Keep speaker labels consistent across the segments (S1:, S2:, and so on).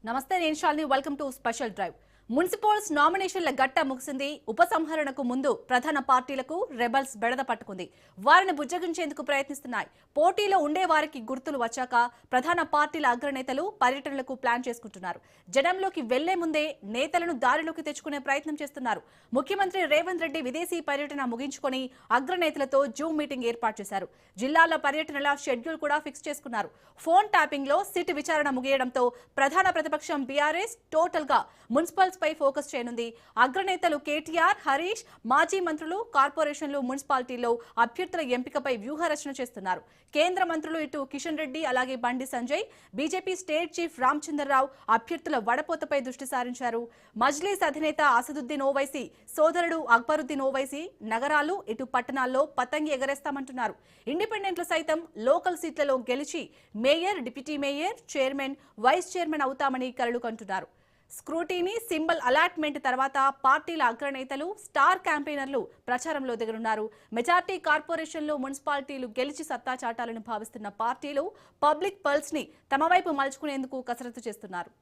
S1: నమస్తే నేను Shalini welcome to special drive municipals నామినేషన్ల గట్ట ముగిసింది ఉపసంహరణకు ముందు ప్రధాన పార్టీలకు రెబల్స్ బెడద పట్టుకుంది వారిని బుజ్జగించేందుకు ప్రయత్నిస్తున్నాయి పోటీలో ఉండే వారికి గుర్తులు వచ్చాక ప్రధాన పార్టీల అగ్రనేతలు పర్యటనలకు ప్లాన్ చేసుకుంటున్నారు జనంలోకి వెళ్లే ముందే నేతలను దారిలోకి తెచ్చుకునే ప్రయత్నం చేస్తున్నారు ముఖ్యమంత్రి రేవంత్ రెడ్డి విదేశీ పర్యటన ముగించుకొని అగ్రనేతలతో జూమ్ మీటింగ్ ఏర్పాటు చేశారు జిల్లాల పర్యటనల షెడ్యూల్ కూడా ఫిక్స్ చేసుకున్నారు ఫోన్ ట్యాపింగ్ లో సిట్ విచారణ ముగియడంతో ప్రధాన ప్రతిపక్షం బీఆర్ఎస్ టోటల్ గా మున్సిపల్స్ పై ఫోకస్ చేయనుంది అగ్రనేతలు కేటీఆర్ హరీష్ మాజీ మంత్రులు కార్పొరేషన్లు మున్సిపాలిటీల్లో అభ్యర్థుల ఎంపికపై వ్యూహరచన చేస్తున్నారు కేంద్ర మంత్రులు ఇటు కిషన్ రెడ్డి అలాగే Bandi Sanjay BJP state chief Ramachandra Rao అభ్యర్థుల వడపోతపై దృష్టి సారించారు మజ్లీస్ అధినేత అసదుద్దీన్ ఓవైసీ సోదరుడు అక్బరుద్దీన్ ఓవైసీ నగరాలు ఇటు పట్టణాల్లో పతంగి ఎగరేస్తామంటున్నారు ఇండిపెండెంట్లు సైతం లోకల్ సీట్లలో గెలిచి mayor deputy mayor chairman vice chairman అవుతామని కలలు కంటున్నారు స్క్రూటీనీ సింబల్ అలాట్మెంట్ తర్వాత పార్టీల అగ్రనేతలు స్టార్ క్యాంపెయినర్లు ప్రచారంలో దిగనున్నారు మెజార్టీ కార్పొరేషన్లు మున్సిపాలిటీలు గెలిచి సత్తా చాటాలని భావిస్తున్న పార్టీలు పబ్లిక్ పల్స్ ని తమ వైపు మలుచుకునేందుకు కసరత్తు చేస్తున్నారు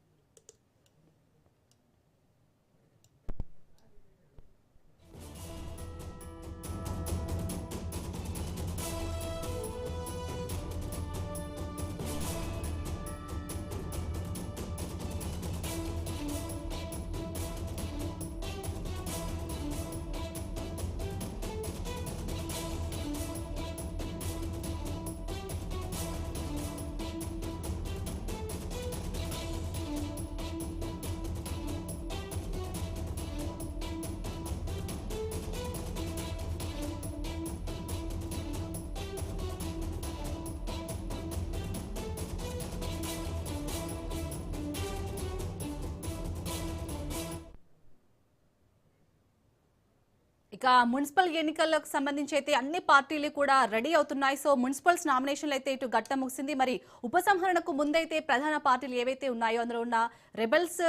S1: ఇక మున్సిపల్ ఎన్నికలకు సంబంధించి అయితే అన్ని పార్టీలు కూడా రెడీ అవుతున్నాయి సో మున్సిపల్స్ నామినేషన్లు అయితే ఇటు గట్ట ముగిసింది మరి ఉపసంహరణకు ముందైతే ప్రధాన పార్టీలు ఏవైతే ఉన్నాయో అందులో ఉన్న రెబల్స్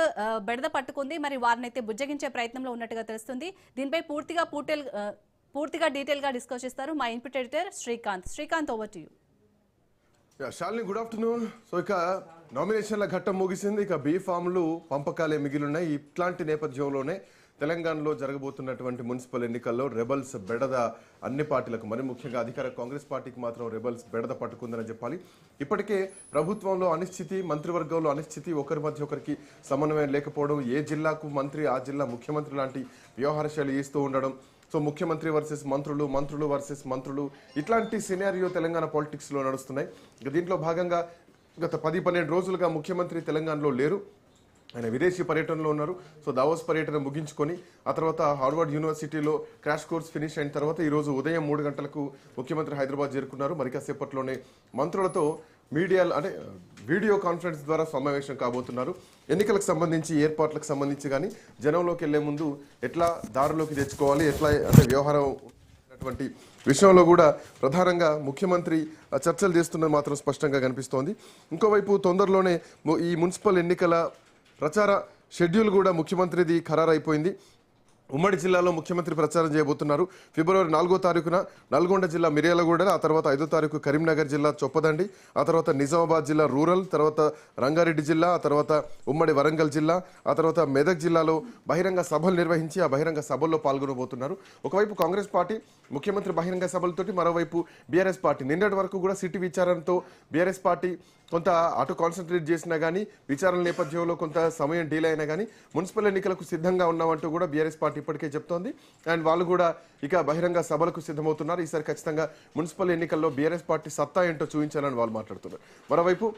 S1: బెడద పట్టుకుంది మరి వారిని అయితే బుజ్జగించే ప్రయత్నంలో ఉన్నట్టుగా తెలుస్తుంది దీనిపై పూర్తిగా డీటెయిల్ గా డిస్కస్ చేస్తారు మా input editor Srikanth over to you
S2: Shalini good afternoon so ఇక నామినేషన్ల ఘట్టం ముగిసింది ఇక బీ ఫామ్లు పంపకాలే మిగిలిన్నాయి ఇట్లాంటి నేపథ్యంలోనే తెలంగాణలో జరగబోతున్నటువంటి మున్సిపల్ ఎన్నికల్లో రెబల్స్ బెడద అన్ని పార్టీలకు మరి ముఖ్యంగా అధికార కాంగ్రెస్ పార్టీకి మాత్రం రెబల్స్ బెడద పట్టుకుందని చెప్పాలి ఇప్పటికే ప్రభుత్వంలో అనిశ్చితి మంత్రివర్గంలో అనిశ్చితి ఒకరి మధ్య ఒకరికి సమన్వయం లేకపోవడం ఏ జిల్లాకు మంత్రి ఆ జిల్లా ముఖ్యమంత్రి లాంటి వ్యవహార శైలి ఇస్తూ ఉండడం సో ముఖ్యమంత్రి వర్సెస్ మంత్రులు మంత్రులు వర్సెస్ మంత్రులు ఇట్లాంటి సినారియో తెలంగాణ పాలిటిక్స్లో నడుస్తున్నాయి దీంట్లో భాగంగా గత 10-12 రోజులుగా ముఖ్యమంత్రి తెలంగాణలో లేరు ఆయన విదేశీ పర్యటనలో ఉన్నారు సో దావోస్ పర్యటన ముగించుకొని ఆ తర్వాత హార్వర్డ్ యూనివర్సిటీలో క్రాష్ కోర్స్ ఫినిష్ అయిన తర్వాత ఈరోజు ఉదయం 3 గంటలకు ముఖ్యమంత్రి హైదరాబాద్ చేరుకున్నారు మరి కాసేపట్లోనే మంత్రులతో అంటే వీడియో కాన్ఫరెన్స్ ద్వారా సమావేశం కాబోతున్నారు ఎన్నికలకు సంబంధించి ఏర్పాట్లకు సంబంధించి కానీ జనంలోకి వెళ్లే ముందు ఎట్లా దారిలోకి తెచ్చుకోవాలి ఎట్లా అంటే వ్యవహారం అటువంటి విషయంలో కూడా ప్రధానంగా ముఖ్యమంత్రి చర్చలు చేస్తున్నది మాత్రం స్పష్టంగా కనిపిస్తోంది ఇంకోవైపు తొందరలోనే ఈ మున్సిపల్ ఎన్నికల ప్రచార షెడ్యూల్ కూడా ముఖ్యమంత్రిది ఖరారైపోయింది ఉమ్మడి జిల్లాలో ముఖ్యమంత్రి ప్రచారం చేయబోతున్నారు ఫిబ్రవరి 4వ తారీఖున నల్గొండ జిల్లా మిర్యాలగూడ ఆ తర్వాత 5వ తారీఖు కరీంనగర్ జిల్లా చొప్పదండి ఆ తర్వాత నిజామాబాద్ జిల్లా రూరల్ తర్వాత రంగారెడ్డి జిల్లా ఆ తర్వాత ఉమ్మడి వరంగల్ జిల్లా ఆ తర్వాత మెదక్ జిల్లాలో బహిరంగ సభలు నిర్వహించి ఆ బహిరంగ సభల్లో పాల్గొనబోతున్నారు ఒకవైపు కాంగ్రెస్ పార్టీ ముఖ్యమంత్రి బహిరంగ సభలతోటి మరోవైపు బీఆర్ఎస్ పార్టీ నిన్నటి వరకు కూడా సిటీ విచారణతో బీఆర్ఎస్ పార్టీ కొంత అటు కాన్సన్ట్రేట్ చేసినా కానీ విచారణ నేపథ్యంలో కొంత సమయం డీలే అయినా కానీ మున్సిపల్ ఎన్నికలకు సిద్ధంగా ఉన్నామంటూ కూడా బీఆర్ఎస్ పార్టీ ఇప్పటికే చెప్తోంది అండ్ వాళ్ళు కూడా ఇక బహిరంగ సభలకు సిద్ధమవుతున్నారు ఈసారి ఖచ్చితంగా మున్సిపల్ ఎన్నికల్లో బీఆర్ఎస్ పార్టీ సత్తా ఏంటో చూపించాలని వాళ్ళు మాట్లాడుతున్నారు మరోవైపు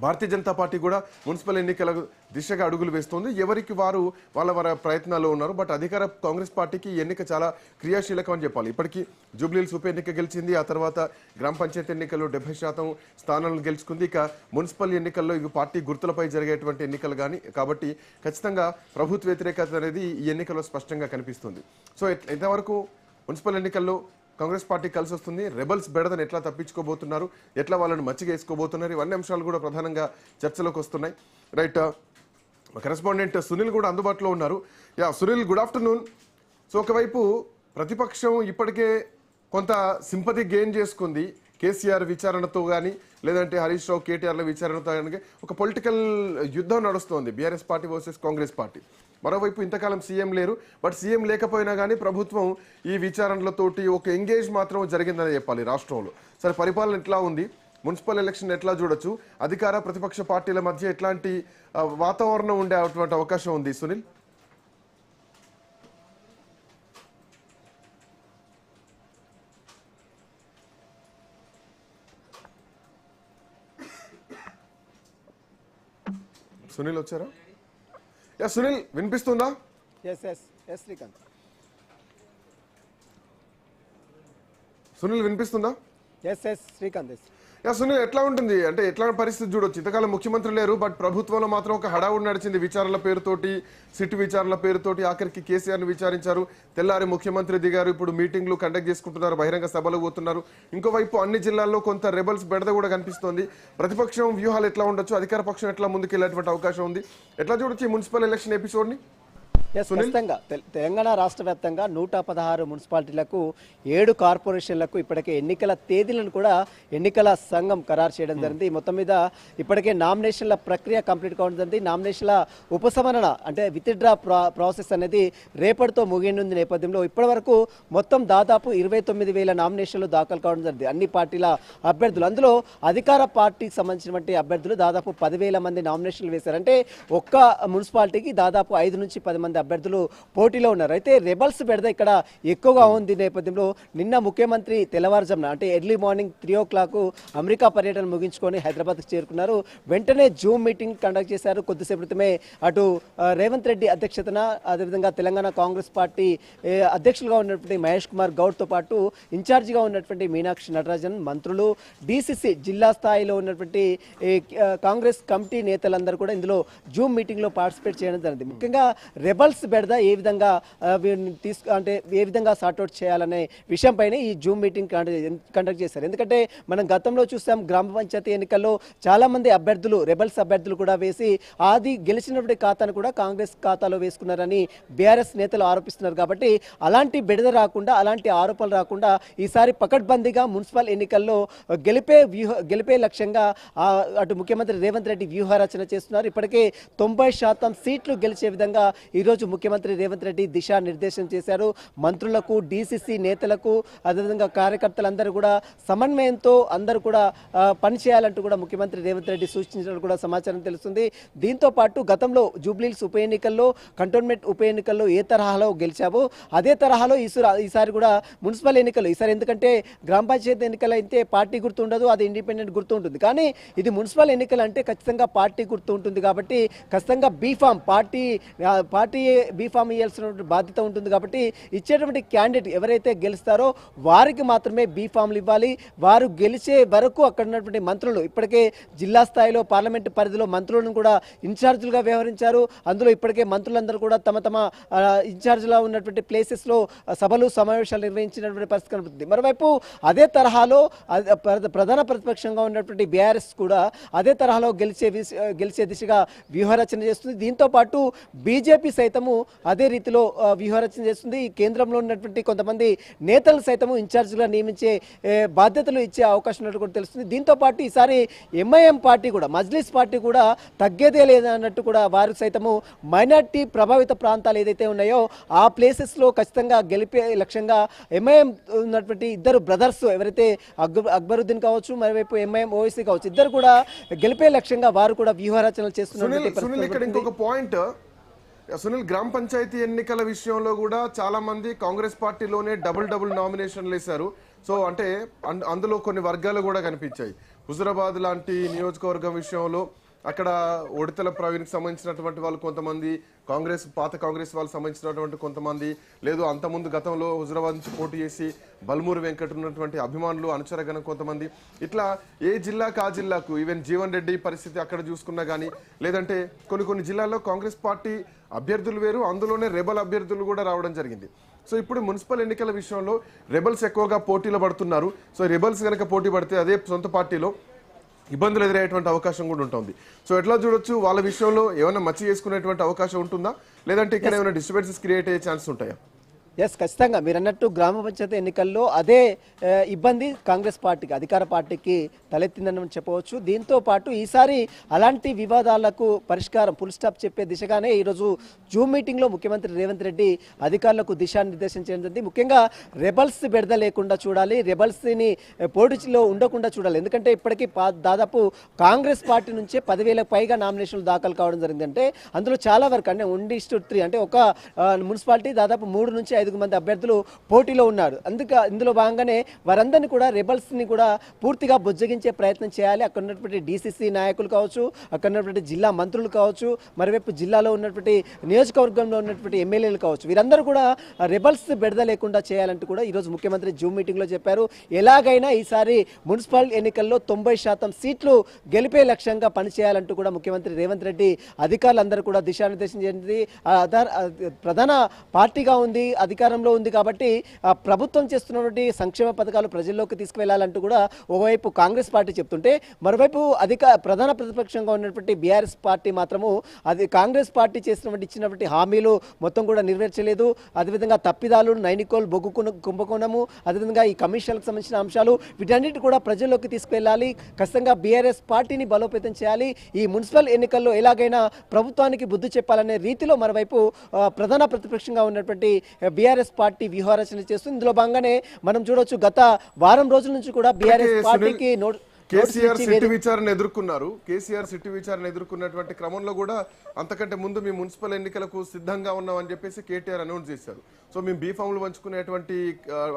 S2: భారతీయ జనతా పార్టీ కూడా మున్సిపల్ ఎన్నికల దిశగా అడుగులు వేస్తోంది ఎవరికి వారు వాళ్ళ ప్రయత్నాల్లో ఉన్నారు బట్ అధికార కాంగ్రెస్ పార్టీకి ఎన్నిక చాలా క్రియాశీలకం అని చెప్పాలి ఇప్పటికీ జూబ్లీహిల్స్ ఉప ఎన్నిక గెలిచింది ఆ తర్వాత గ్రామ పంచాయతీ ఎన్నికల్లో 70% స్థానాలను గెలుచుకుంది ఇక మున్సిపల్ ఎన్నికల్లో ఇవి పార్టీ గుర్తులపై జరిగేటువంటి ఎన్నికలు కానీ కాబట్టి ఖచ్చితంగా ప్రభుత్వ వ్యతిరేకత అనేది ఈ ఎన్నికల్లో స్పష్టంగా కనిపిస్తుంది సో ఇంతవరకు మున్సిపల్ ఎన్నికల్లో కాంగ్రెస్ పార్టీ కలిసి వస్తుంది రెబల్స్ బెడదని ఎట్లా తప్పించుకోబోతున్నారు ఎట్లా వాళ్ళని మచ్చిగా వేసుకోబోతున్నారు ఇవన్నీ అంశాలు కూడా ప్రధానంగా చర్చలోకి వస్తున్నాయి రైట్ కరెస్పాండెంట్ సునీల్ కూడా అందుబాటులో ఉన్నారు సునీల్ గుడ్ ఆఫ్టర్నూన్ సో ఒకవైపు ప్రతిపక్షం ఇప్పటికే కొంత సింపతి గెయిన్ చేసుకుంది కేసీఆర్ విచారణతో కానీ లేదంటే హరీష్ రావు కేటీఆర్ల విచారణతో కానీ ఒక పొలిటికల్ యుద్ధం నడుస్తోంది BRS party versus Congress party. మరోవైపు ఇంతకాలం సీఎం లేరు, బట్ సీఎం లేకపోయినా కానీ ప్రభుత్వం ఈ విచారణలతోటి ఒక ఎంగేజ్ మాత్రం జరిగిందని చెప్పాలి రాష్ట్రంలో. సరే, పరిపాలన ఎట్లా ఉంది, మున్సిపల్ ఎలక్షన్ ఎట్లా చూడొచ్చు, అధికార ప్రతిపక్ష పార్టీల మధ్య ఎట్లాంటి వాతావరణం ఉండేటువంటి అవకాశం ఉంది సునీల్? సునీల్ వచ్చారా? యా సునీల్, వినిపిస్తుందా?
S3: శ్రీకాంత్.
S2: సునీల్ వినిపిస్తుందా?
S3: శ్రీకాంత్.
S2: యా సునీల్, ఎట్లా ఉంటుంది అంటే ఎట్లాంటి పరిస్థితి చూడొచ్చు? ఇంతకాలం ముఖ్యమంత్రి లేరు, బట్ ప్రభుత్వంలో మాత్రం ఒక హడావుడి నడిచింది విచారణల పేరుతోటి, సిట్ విచారణల పేరుతోటి. ఆఖరికి కేసీఆర్ను విచారించారు, తెల్లారి ముఖ్యమంత్రి దిగారు, ఇప్పుడు మీటింగ్లు కండక్ట్ చేసుకుంటున్నారు, బహిరంగ సభలు పోతున్నారు. ఇంకోవైపు అన్ని జిల్లాల్లో కొంత రెబల్స్ బెడద కూడా కనిపిస్తోంది. ప్రతిపక్షం వ్యూహాలు ఎట్లా ఉండొచ్చు, అధికార పక్షం ఎట్లా ముందుకెళ్లేటువంటి అవకాశం ఉంది? ఎట్లా చూడొచ్చు ఈ మున్సిపల్ ఎలక్షన్ ఎపిసోడ్ని?
S3: ఖచ్చితంగా తెలంగాణ రాష్ట్ర వ్యాప్తంగా 116 మున్సిపాలిటీలకు 7 కార్పొరేషన్లకు ఇప్పటికే ఎన్నికల తేదీలను కూడా ఎన్నికల సంఘం ఖరారు చేయడం జరిగింది. మొత్తం మీద ఇప్పటికే నామినేషన్ల ప్రక్రియ కంప్లీట్ కావడం జరిగింది. నామినేషన్ల ఉపసంహరణ అంటే విత్డ్రా ప్రాసెస్ అనేది రేపటితో ముగియనుంది నేపథ్యంలో ఇప్పటి వరకు మొత్తం దాదాపు 29,000 నామినేషన్లు దాఖలు కావడం జరిగింది అన్ని పార్టీల అభ్యర్థులు. అందులో అధికార పార్టీకి సంబంధించినటువంటి అభ్యర్థులు దాదాపు 10,000 మంది నామినేషన్లు వేశారు. అంటే ఒక్క మున్సిపాలిటీకి దాదాపు 5 నుంచి 10 మంది అభ్యర్థులు పోటీలో ఉన్నారు. అయితే రెబల్స్ బెడద ఇక్కడ ఎక్కువగా ఉంది నేపథ్యంలో నిన్న ముఖ్యమంత్రి తెల్లవారుజామున అంటే ఎర్లీ మార్నింగ్ 3 o'clock అమెరికా పర్యటన ముగించుకొని హైదరాబాద్కి చేరుకున్నారు. వెంటనే జూమ్ మీటింగ్ కండక్ట్ చేశారు. కొద్దిసేపు క్రితమే అటు రేవంత్ రెడ్డి అధ్యక్షతన, అదేవిధంగా తెలంగాణ కాంగ్రెస్ పార్టీ అధ్యక్షులుగా ఉన్నటువంటి మహేష్ కుమార్ గౌడ్తో పాటు ఇన్ఛార్జిగా ఉన్నటువంటి మీనాక్షి నటరాజన్, మంత్రులు, డీసీసీ జిల్లా స్థాయిలో ఉన్నటువంటి కాంగ్రెస్ కమిటీ నేతలందరూ కూడా ఇందులో జూమ్ మీటింగ్లో పార్టిసిపేట్ చేయడం జరిగింది. ముఖ్యంగా రెబల్స్ బెడద ఏ విధంగా అంటే ఏ విధంగా సార్ట్అవుట్ చేయాలనే విషయంపైన ఈ జూమ్ మీటింగ్ కండక్ట్ చేశారు. ఎందుకంటే మనం గతంలో చూసాం గ్రామ పంచాయతీ ఎన్నికల్లో చాలా మంది అభ్యర్థులు రెబల్స్ అభ్యర్థులు కూడా వేసి అది గెలిచినటువంటి ఖాతాను కూడా కాంగ్రెస్ ఖాతాలో వేసుకున్నారని బీఆర్ఎస్ నేతలు ఆరోపిస్తున్నారు. కాబట్టి అలాంటి బెడద రాకుండా, అలాంటి ఆరోపణలు రాకుండా ఈసారి పకడ్బందీగా మున్సిపల్ ఎన్నికల్లో గెలిపే లక్ష్యంగా అటు ముఖ్యమంత్రి రేవంత్ రెడ్డి వ్యూహరచన చేస్తున్నారు. ఇప్పటికే 90% సీట్లు గెలిచే విధంగా ఈరోజు ముఖ్యమంత్రి రేవంత్ రెడ్డి దిశానిర్దేశం చేశారు. మంత్రులకు, డీసీసీ నేతలకు, అదేవిధంగా కార్యకర్తలందరూ కూడా సమన్వయంతో అందరూ కూడా పనిచేయాలంటూ కూడా ముఖ్యమంత్రి రేవంత్ రెడ్డి సూచించినట్టు కూడా సమాచారం తెలుస్తుంది. దీంతో పాటు గతంలో జూబ్లీహిల్స్ ఉప ఎన్నికల్లో, కంటోన్మెంట్ ఉప ఎన్నికల్లో ఏ తరహాలో గెలిచావో అదే తరహాలో ఈసారి కూడా మున్సిపల్ ఎన్నికలు ఈసారి, ఎందుకంటే గ్రామ పంచాయతీ ఎన్నికలు అయితే పార్టీ గుర్తు ఉండదు, అది ఇండిపెండెంట్ గుర్తు ఉంటుంది. కానీ ఇది మున్సిపల్ ఎన్నికలు అంటే ఖచ్చితంగా పార్టీ గుర్తు ఉంటుంది. కాబట్టి ఖచ్చితంగా బీఫామ్ పార్టీ బీఫామ్ ఇవ్వాల్సినటువంటి బాధ్యత ఉంటుంది. కాబట్టి ఇచ్చేటువంటి క్యాండిడేట్ ఎవరైతే గెలుస్తారో వారికి మాత్రమే బీఫామ్లు ఇవ్వాలి. వారు గెలిచే వరకు అక్కడ ఉన్నటువంటి మంత్రులు, ఇప్పటికే జిల్లా స్థాయిలో పార్లమెంటు పరిధిలో మంత్రులను కూడా ఇన్ఛార్జీలుగా వ్యవహరించారు. అందులో ఇప్పటికే మంత్రులందరూ కూడా తమ ఇన్ఛార్జ్లో ఉన్నటువంటి ప్లేసెస్లో సభలు, సమావేశాలు నిర్వహించినటువంటి పరిస్థితి కనబడుతుంది. మరోవైపు అదే తరహాలో ప్రధాన ప్రతిపక్షంగా ఉన్నటువంటి బీఆర్ఎస్ కూడా అదే తరహాలో గెలిచే దిశగా వ్యూహరచన చేస్తుంది. దీంతో పాటు బీజేపీ సైతము అదే రీతిలో వ్యూహరచన చేస్తుంది. కేంద్రంలో ఉన్నటువంటి కొంతమంది నేతలు సైతము ఇన్ఛార్జిగా నియమించే బాధ్యతలు ఇచ్చే అవకాశం ఉన్నట్టు కూడా తెలుస్తుంది. దీంతో పాటు ఈసారి ఎంఐఎం పార్టీ కూడా, మజ్లిస్ పార్టీ కూడా తగ్గేదే లేదన్నట్టు కూడా వారు సైతము మైనార్టీ ప్రభావిత ప్రాంతాలు ఏదైతే ఉన్నాయో ఆ ప్లేసెస్లో ఖచ్చితంగా గెలిపే లక్ష్యంగా ఎంఐఎం ఉన్నటువంటి ఇద్దరు బ్రదర్స్ ఎవరైతే అక్బరుద్దీన్ కావచ్చు, మరోవైపు ఎంఐఎం ఓవైసీ కావచ్చు, ఇద్దరు కూడా గెలిపే లక్ష్యంగా వారు కూడా వ్యూహరచనలు చేస్తున్నారు.
S2: సునీల్, గ్రామ పంచాయతీ ఎన్నికల విషయంలో కూడా చాలా మంది కాంగ్రెస్ పార్టీలోనే డబుల్ నామినేషన్లు వేశారు. సో అంటే అందులో కొన్ని వర్గాలు కూడా కనిపించాయి. హుజురాబాద్ లాంటి నియోజకవర్గం విషయంలో అక్కడ ఉడతల ప్రవీణ్కి సంబంధించినటువంటి వాళ్ళు కొంతమంది, పాత కాంగ్రెస్ వాళ్ళకి సంబంధించినటువంటి కొంతమంది, లేదు అంతకుముందు గతంలో హుజురాబాద్ నుంచి పోటీ చేసి బల్మూరి వెంకట ఉన్నటువంటి అభిమానులు, అనుచరగణం కొంతమంది, ఇట్లా ఏ జిల్లాకు ఆ జిల్లాకు, ఈవెన్ జీవన్ రెడ్డి పరిస్థితి అక్కడ చూసుకున్నా కానీ, లేదంటే కొన్ని జిల్లాల్లో కాంగ్రెస్ పార్టీ అభ్యర్థులు వేరు, అందులోనే రెబల్ అభ్యర్థులు కూడా రావడం జరిగింది. సో ఇప్పుడు మున్సిపల్ ఎన్నికల విషయంలో రెబల్స్ ఎక్కువగా పోటీలో పడుతున్నారు. సో రెబల్స్ కనుక పోటీ పడితే అదే సొంత పార్టీలో ఇబ్బందులు ఎదురయ్యేటువంటి అవకాశం కూడా ఉంటుంది. సో ఎట్లా చూడొచ్చు, వాళ్ళ విషయంలో ఏమైనా మచ్చి చేసుకునేటువంటి అవకాశం ఉంటుందా, లేదంటే ఇక్కడ ఏమైనా డిస్టర్బెన్సెస్ క్రియేట్ అయ్యే ఛాన్స్ ఉంటాయా?
S3: ఎస్, ఖచ్చితంగా మీరు అన్నట్టు గ్రామ పంచాయతీ ఎన్నికల్లో అదే ఇబ్బంది కాంగ్రెస్ పార్టీకి, అధికార పార్టీకి తలెత్తిందని చెప్పవచ్చు. దీంతో పాటు ఈసారి అలాంటి వివాదాలకు పరిష్కారం ఫుల్ స్టాప్ చెప్పే దిశగానే ఈరోజు జూమ్ మీటింగ్లో ముఖ్యమంత్రి రేవంత్ రెడ్డి అధికారులకు దిశానిర్దేశం చేయడం జరిగింది. ముఖ్యంగా రెబల్స్ బెడద లేకుండా చూడాలి, రెబల్స్ని పోటీలో ఉండకుండా చూడాలి. ఎందుకంటే ఇప్పటికీ దాదాపు కాంగ్రెస్ పార్టీ నుంచే 10,000 పైగా నామినేషన్లు దాఖలు కావడం జరిగిందంటే అందులో చాలా వరకు అంటే 1:3 అంటే ఒక మున్సిపాలిటీ దాదాపు 3 నుంచి 5 మంది అభ్యర్థులు పోటీలో ఉన్నారు. ఇందులో భాగంగానే వారందరినీ కూడా రెబల్స్ని కూడా పూర్తిగా బుజ్జగించే ప్రయత్నం చేయాలి. అక్కడ ఉన్నటువంటి డీసీసీ నాయకులు కావచ్చు, అక్కడ ఉన్నటువంటి జిల్లా మంత్రులు కావచ్చు, మరోవైపు జిల్లాలో ఉన్నటువంటి నియోజకవర్గంలో ఉన్నటువంటి ఎమ్మెల్యేలు కావచ్చు, వీరందరూ కూడా రెబల్స్ బెడద లేకుండా చేయాలంటూ కూడా ఈరోజు ముఖ్యమంత్రి జూమ్ మీటింగ్లో చెప్పారు. ఎలాగైనా ఈసారి మున్సిపల్ ఎన్నికల్లో 90% సీట్లు గెలిపే లక్ష్యంగా పనిచేయాలంటూ కూడా ముఖ్యమంత్రి రేవంత్ రెడ్డి అధికారులందరూ కూడా దిశానిర్దేశం చేసింది. ప్రధాన పార్టీగా ఉంది, అధికారంలో ఉంది కాబట్టి ప్రభుత్వం చేస్తున్నటువంటి సంక్షేమ పథకాలు ప్రజల్లోకి తీసుకువెళ్లాలంటూ కూడా ఓవైపు కాంగ్రెస్ పార్టీ చెప్తుంటే, మరోవైపు ప్రధాన ప్రతిపక్షంగా ఉన్నటువంటి బీఆర్ఎస్ పార్టీ మాత్రము అది కాంగ్రెస్ పార్టీ ఇచ్చినటువంటి హామీలు మొత్తం కూడా నెరవేర్చలేదు. అదేవిధంగా తప్పిదాలు, నైనికోల్ బొగ్గు కుంభకోణము, అదేవిధంగా ఈ కమిషన్లకు సంబంధించిన అంశాలు వీటన్నిటి కూడా ప్రజల్లోకి తీసుకువెళ్ళాలి. ఖచ్చితంగా బీఆర్ఎస్ పార్టీని బలోపేతం చేయాలి. ఈ మున్సిపల్ ఎన్నికల్లో ఎలాగైనా ప్రభుత్వానికి బుద్ధి చెప్పాలనే రీతిలో మరోవైపు ప్రధాన ప్రతిపక్షంగా ఉన్నటువంటి బీఆర్ఎస్ పార్టీ వ్యూహరచన చేస్తుంది. ఇందులో భాగంగానే మనం చూడొచ్చు, గత వారం రోజుల నుంచి కూడా బీఆర్ఎస్ పార్టీకి
S2: కేసీఆర్ సిట్టు విచారణ ఎదుర్కొన్నారు. కేసీఆర్ సిట్టు విచారణ ఎదుర్కొన్నటువంటి క్రమంలో కూడా అంతకంటే ముందు మేము మున్సిపల్ ఎన్నికలకు సిద్ధంగా ఉన్నామని చెప్పేసి కేటీఆర్ అనౌన్స్ చేశారు. సో మేము బీఫామ్లు పంచుకునేటువంటి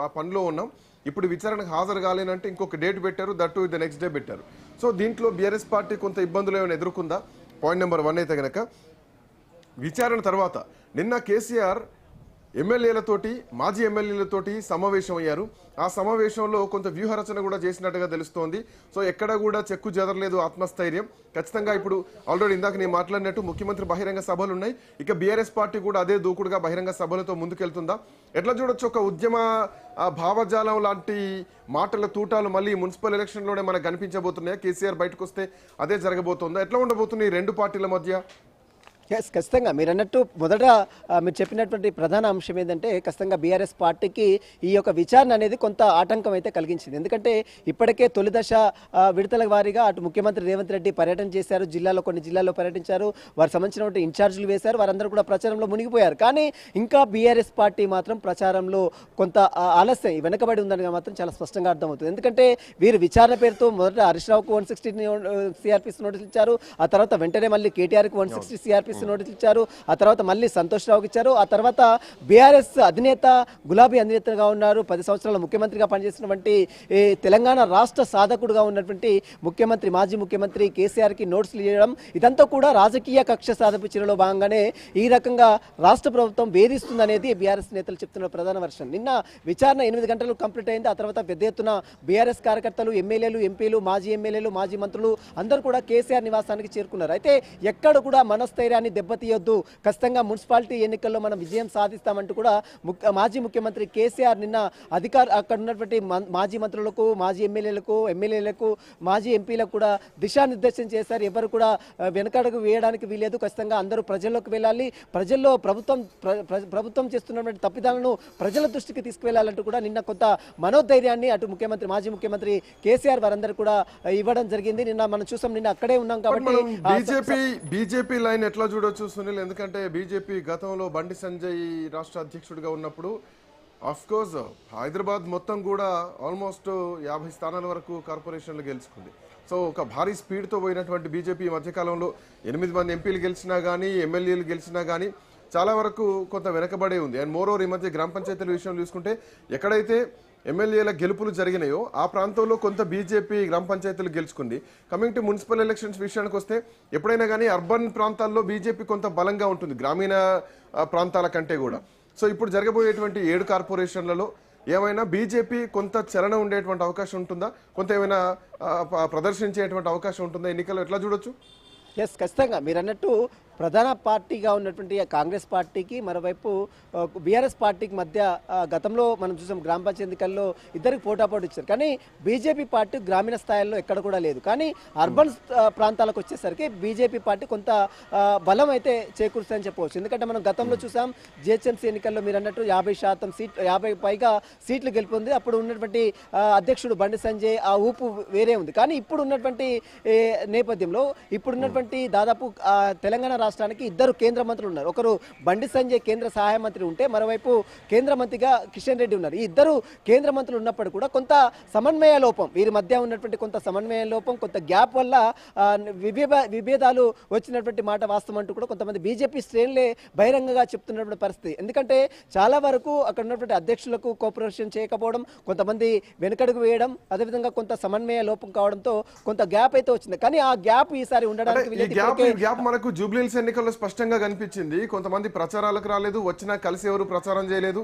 S2: ఆ పనిలో ఉన్నాం, ఇప్పుడు విచారణకు హాజరు కాలేనంటే ఇంకొక డేట్ పెట్టారు, దట్టు ద నెక్స్ట్ డే పెట్టారు. సో దీంట్లో బీఆర్ఎస్ పార్టీ కొంత ఇబ్బందులు ఏమైనా ఎదుర్కొందా? పాయింట్ నెంబర్ 1 అయితే కనుక విచారణ తర్వాత నిన్న కేసీఆర్ ఎమ్మెల్యేలతోటి, మాజీ ఎమ్మెల్యేలతోటి సమావేశం అయ్యారు. ఆ సమావేశంలో కొంత వ్యూహరచన కూడా చేసినట్టుగా తెలుస్తోంది. సో ఎక్కడ కూడా చెక్కు చెదరలేదు, ఆత్మస్థైర్యం ఖచ్చితంగా. ఇప్పుడు ఆల్రెడీ ఇందాక నేను మాట్లాడినట్టు ముఖ్యమంత్రి బహిరంగ సభలు ఉన్నాయి, ఇక బీఆర్ఎస్ పార్టీ కూడా అదే దూకుడుగా బహిరంగ సభలతో ముందుకెళ్తుందా? ఎట్లా చూడొచ్చు, ఒక ఉద్యమ భావజాలం లాంటి మాటల తూటాలు మళ్ళీ మున్సిపల్ ఎలక్షన్లోనే మనకు కనిపించబోతున్నాయా? కేసీఆర్ బయటకు వస్తే అదే జరగబోతుందా? ఎట్లా ఉండబోతున్నాయి ఈ రెండు పార్టీల మధ్య?
S3: ఎస్, ఖచ్చితంగా మీరు అన్నట్టు మొదట మీరు చెప్పినటువంటి ప్రధాన అంశం ఏంటంటే ఖచ్చితంగా బీఆర్ఎస్ పార్టీకి ఈ యొక్క విచారణ అనేది కొంత ఆటంకం అయితే కలిగించింది. ఎందుకంటే ఇప్పటికే తొలి దశ విడతల వారీగా అటు ముఖ్యమంత్రి రేవంత్ రెడ్డి పర్యటన చేశారు, కొన్ని జిల్లాల్లో పర్యటించారు, వారికి సంబంధించినటువంటి ఇన్ఛార్జీలు వేశారు, వారందరూ కూడా ప్రచారంలో మునిగిపోయారు. కానీ ఇంకా బీఆర్ఎస్ పార్టీ మాత్రం ప్రచారంలో కొంత ఆలస్యం, వెనకబడి ఉందని మాత్రం చాలా స్పష్టంగా అర్థమవుతుంది. ఎందుకంటే వీరు విచారణ పేరుతో మొదట హరీష్ రావుకు 160 CRPC నోటీసులు ఇచ్చారు, ఆ తర్వాత వెంటనే మళ్ళీ కేటీఆర్కి 160 CRPC నోటీసులు ఇచ్చారు, ఆ తర్వాత మళ్ళీ సంతోష్ రావుకి ఇచ్చారు, ఆ తర్వాత బీఆర్ఎస్ అధినేత గులాబీ అధినేతగా ఉన్నారు, 10 సంవత్సరాల ముఖ్యమంత్రిగా పనిచేసినటువంటి తెలంగాణ రాష్ట్ర సాధకుడుగా ఉన్నటువంటి మాజీ ముఖ్యమంత్రి కేసీఆర్కి నోటీసులు ఇవ్వడం, ఇదంతా కూడా రాజకీయ కక్ష సాధపు చర్యలో భాగంగానే ఈ రకంగా రాష్ట్ర ప్రభుత్వం వేధిస్తుందనేది బీఆర్ఎస్ నేతలు చెప్తున్న ప్రధాన వర్షన్. నిన్న విచారణ 8 గంటలు కంప్లీట్ అయింది. ఆ తర్వాత పెద్ద ఎత్తున బీఆర్ఎస్ కార్యకర్తలు, ఎమ్మెల్యేలు, ఎంపీలు, మాజీ మంత్రులు అందరూ కూడా కేసీఆర్ నివాసానికి చేరుకున్నారు. అయితే ఎక్కడ కూడా మనస్థైర్యాన్ని దెబ్బతీయొద్దు, ఖచ్చితంగా మున్సిపాలిటీ ఎన్నికల్లో మనం విజయం సాధిస్తామంటూ కూడా మాజీ ముఖ్యమంత్రి కేసీఆర్ నిన్న అక్కడ ఉన్నటువంటి మాజీ మంత్రులకు, మాజీ ఎమ్మెల్యేలకు, మాజీ ఎంపీలకు కూడా దిశానిర్దేశం చేశారు. ఎవరు కూడా వెనకడుగు వేయడానికి వీలేదు, ఖచ్చితంగా అందరూ ప్రజల్లోకి వెళ్ళాలి, ప్రజల్లో ప్రభుత్వం చేస్తున్నటువంటి తప్పిదాలను ప్రజల దృష్టికి తీసుకువెళ్లాలంటూ కూడా నిన్న కొంత మనోధైర్యాన్ని అటు మాజీ ముఖ్యమంత్రి కేసీఆర్ వారందరూ కూడా ఇవ్వడం జరిగింది. నిన్న మనం చూసాం, నిన్న అక్కడే ఉన్నాం కాబట్టి
S2: బీజేపీ లైన్ ఎట్లా చూడొచ్చు సునీల్? ఎందుకంటే బీజేపీ గతంలో బండి సంజయ్ రాష్ట్ర అధ్యక్షుడిగా ఉన్నప్పుడు ఆఫ్ కోర్స్ హైదరాబాద్ మొత్తం కూడా ఆల్మోస్ట్ 50 స్థానాల వరకు కార్పొరేషన్లు గెలుచుకుంది. సో ఒక భారీ స్పీడ్తో పోయినటువంటి బీజేపీ ఈ మధ్యకాలంలో 8 మంది ఎంపీలు గెలిచినా కానీ, ఎమ్మెల్యేలు గెలిచినా కానీ చాలా వరకు కొంత వెనకబడే ఉంది. అండ్ మోరోవర్ ఈ మధ్య గ్రామ పంచాయతీల విషయం చూసుకుంటే ఎక్కడైతే ఎమ్మెల్యేల గెలుపులు జరిగినాయో ఆ ప్రాంతంలో కొంత బీజేపీ గ్రామ పంచాయతీలు గెలుచుకుంది. కమింగ్ టు మున్సిపల్ ఎలక్షన్స్ విషయానికి వస్తే ఎప్పుడైనా కానీ అర్బన్ ప్రాంతాల్లో బీజేపీ కొంత బలంగా ఉంటుంది గ్రామీణ ప్రాంతాల కంటే కూడా. సో ఇప్పుడు జరగబోయేటువంటి 7 కార్పొరేషన్లలో ఏమైనా బీజేపీ కొంత చలనం ఉండేటువంటి అవకాశం ఉంటుందా? కొంత ఏమైనా ప్రదర్శించేటువంటి అవకాశం ఉంటుందా ఎన్నికల్లో? ఎట్లా చూడొచ్చు?
S3: ఎస్, ఖచ్చితంగా మీరు అన్నట్టు ప్రధాన పార్టీగా ఉన్నటువంటి కాంగ్రెస్ పార్టీకి మరోవైపు బీఆర్ఎస్ పార్టీకి మధ్య గతంలో మనం చూసాం గ్రామ పంచాయతీ ఎన్నికల్లో ఇద్దరికి పోటాపోటీ ఇచ్చారు. కానీ బీజేపీ పార్టీ గ్రామీణ స్థాయిలో ఎక్కడ కూడా లేదు. కానీ అర్బన్ ప్రాంతాలకు వచ్చేసరికి బీజేపీ పార్టీ కొంత బలం అయితే చేకూరుస్తుందని చెప్పవచ్చు. ఎందుకంటే మనం గతంలో చూసాం జిహెచ్ఎంసీ ఎన్నికల్లో మీరు అన్నట్టు 50 పైగా సీట్లు గెలుపొంది. అప్పుడు ఉన్నటువంటి అధ్యక్షుడు బండి సంజయ్ ఆ ఊపు వేరే ఉంది. కానీ ఇప్పుడు ఉన్నటువంటి నేపథ్యంలో ఇప్పుడున్నటువంటి దాదాపు తెలంగాణ రాష్ట్రానికి ఇద్దరు కేంద్ర మంత్రులు ఉన్నారు. ఒకరు బండి సంజయ్ కేంద్ర సహాయ మంత్రి ఉంటే మరోవైపు కేంద్ర మంత్రిగా కిషన్ రెడ్డి ఉన్నారు. ఈ ఇద్దరు కేంద్ర మంత్రులు ఉన్నప్పుడు కూడా కొంత సమన్వయ లోపం, వీరి మధ్య ఉన్నటువంటి కొంత సమన్వయ లోపం, కొంత గ్యాప్ వల్ల విభేదాలు వచ్చినటువంటి మాట వాస్తవం అంటూ కూడా కొంతమంది బీజేపీ శ్రేణులే బహిరంగంగా చెప్తున్నటువంటి పరిస్థితి. ఎందుకంటే చాలా వరకు అక్కడ ఉన్నటువంటి అధ్యక్షులకు కోఆపరేషన్ చేయకపోవడం, కొంతమంది వెనుకడుగు వేయడం, అదేవిధంగా కొంత సమన్వయ లోపం కావడంతో కొంత గ్యాప్ అయితే వచ్చింది. కానీ ఆ గ్యాప్ ఈసారి ఉండడానికి
S2: గ్యాప్ మనకు జూబ్లీహిల్స్ ఎన్నికల్లో స్పష్టంగా కనిపించింది. కొంతమంది ప్రచారాలకు రాలేదు, వచ్చినా కలిసి ఎవరు ప్రచారం చేయలేదు.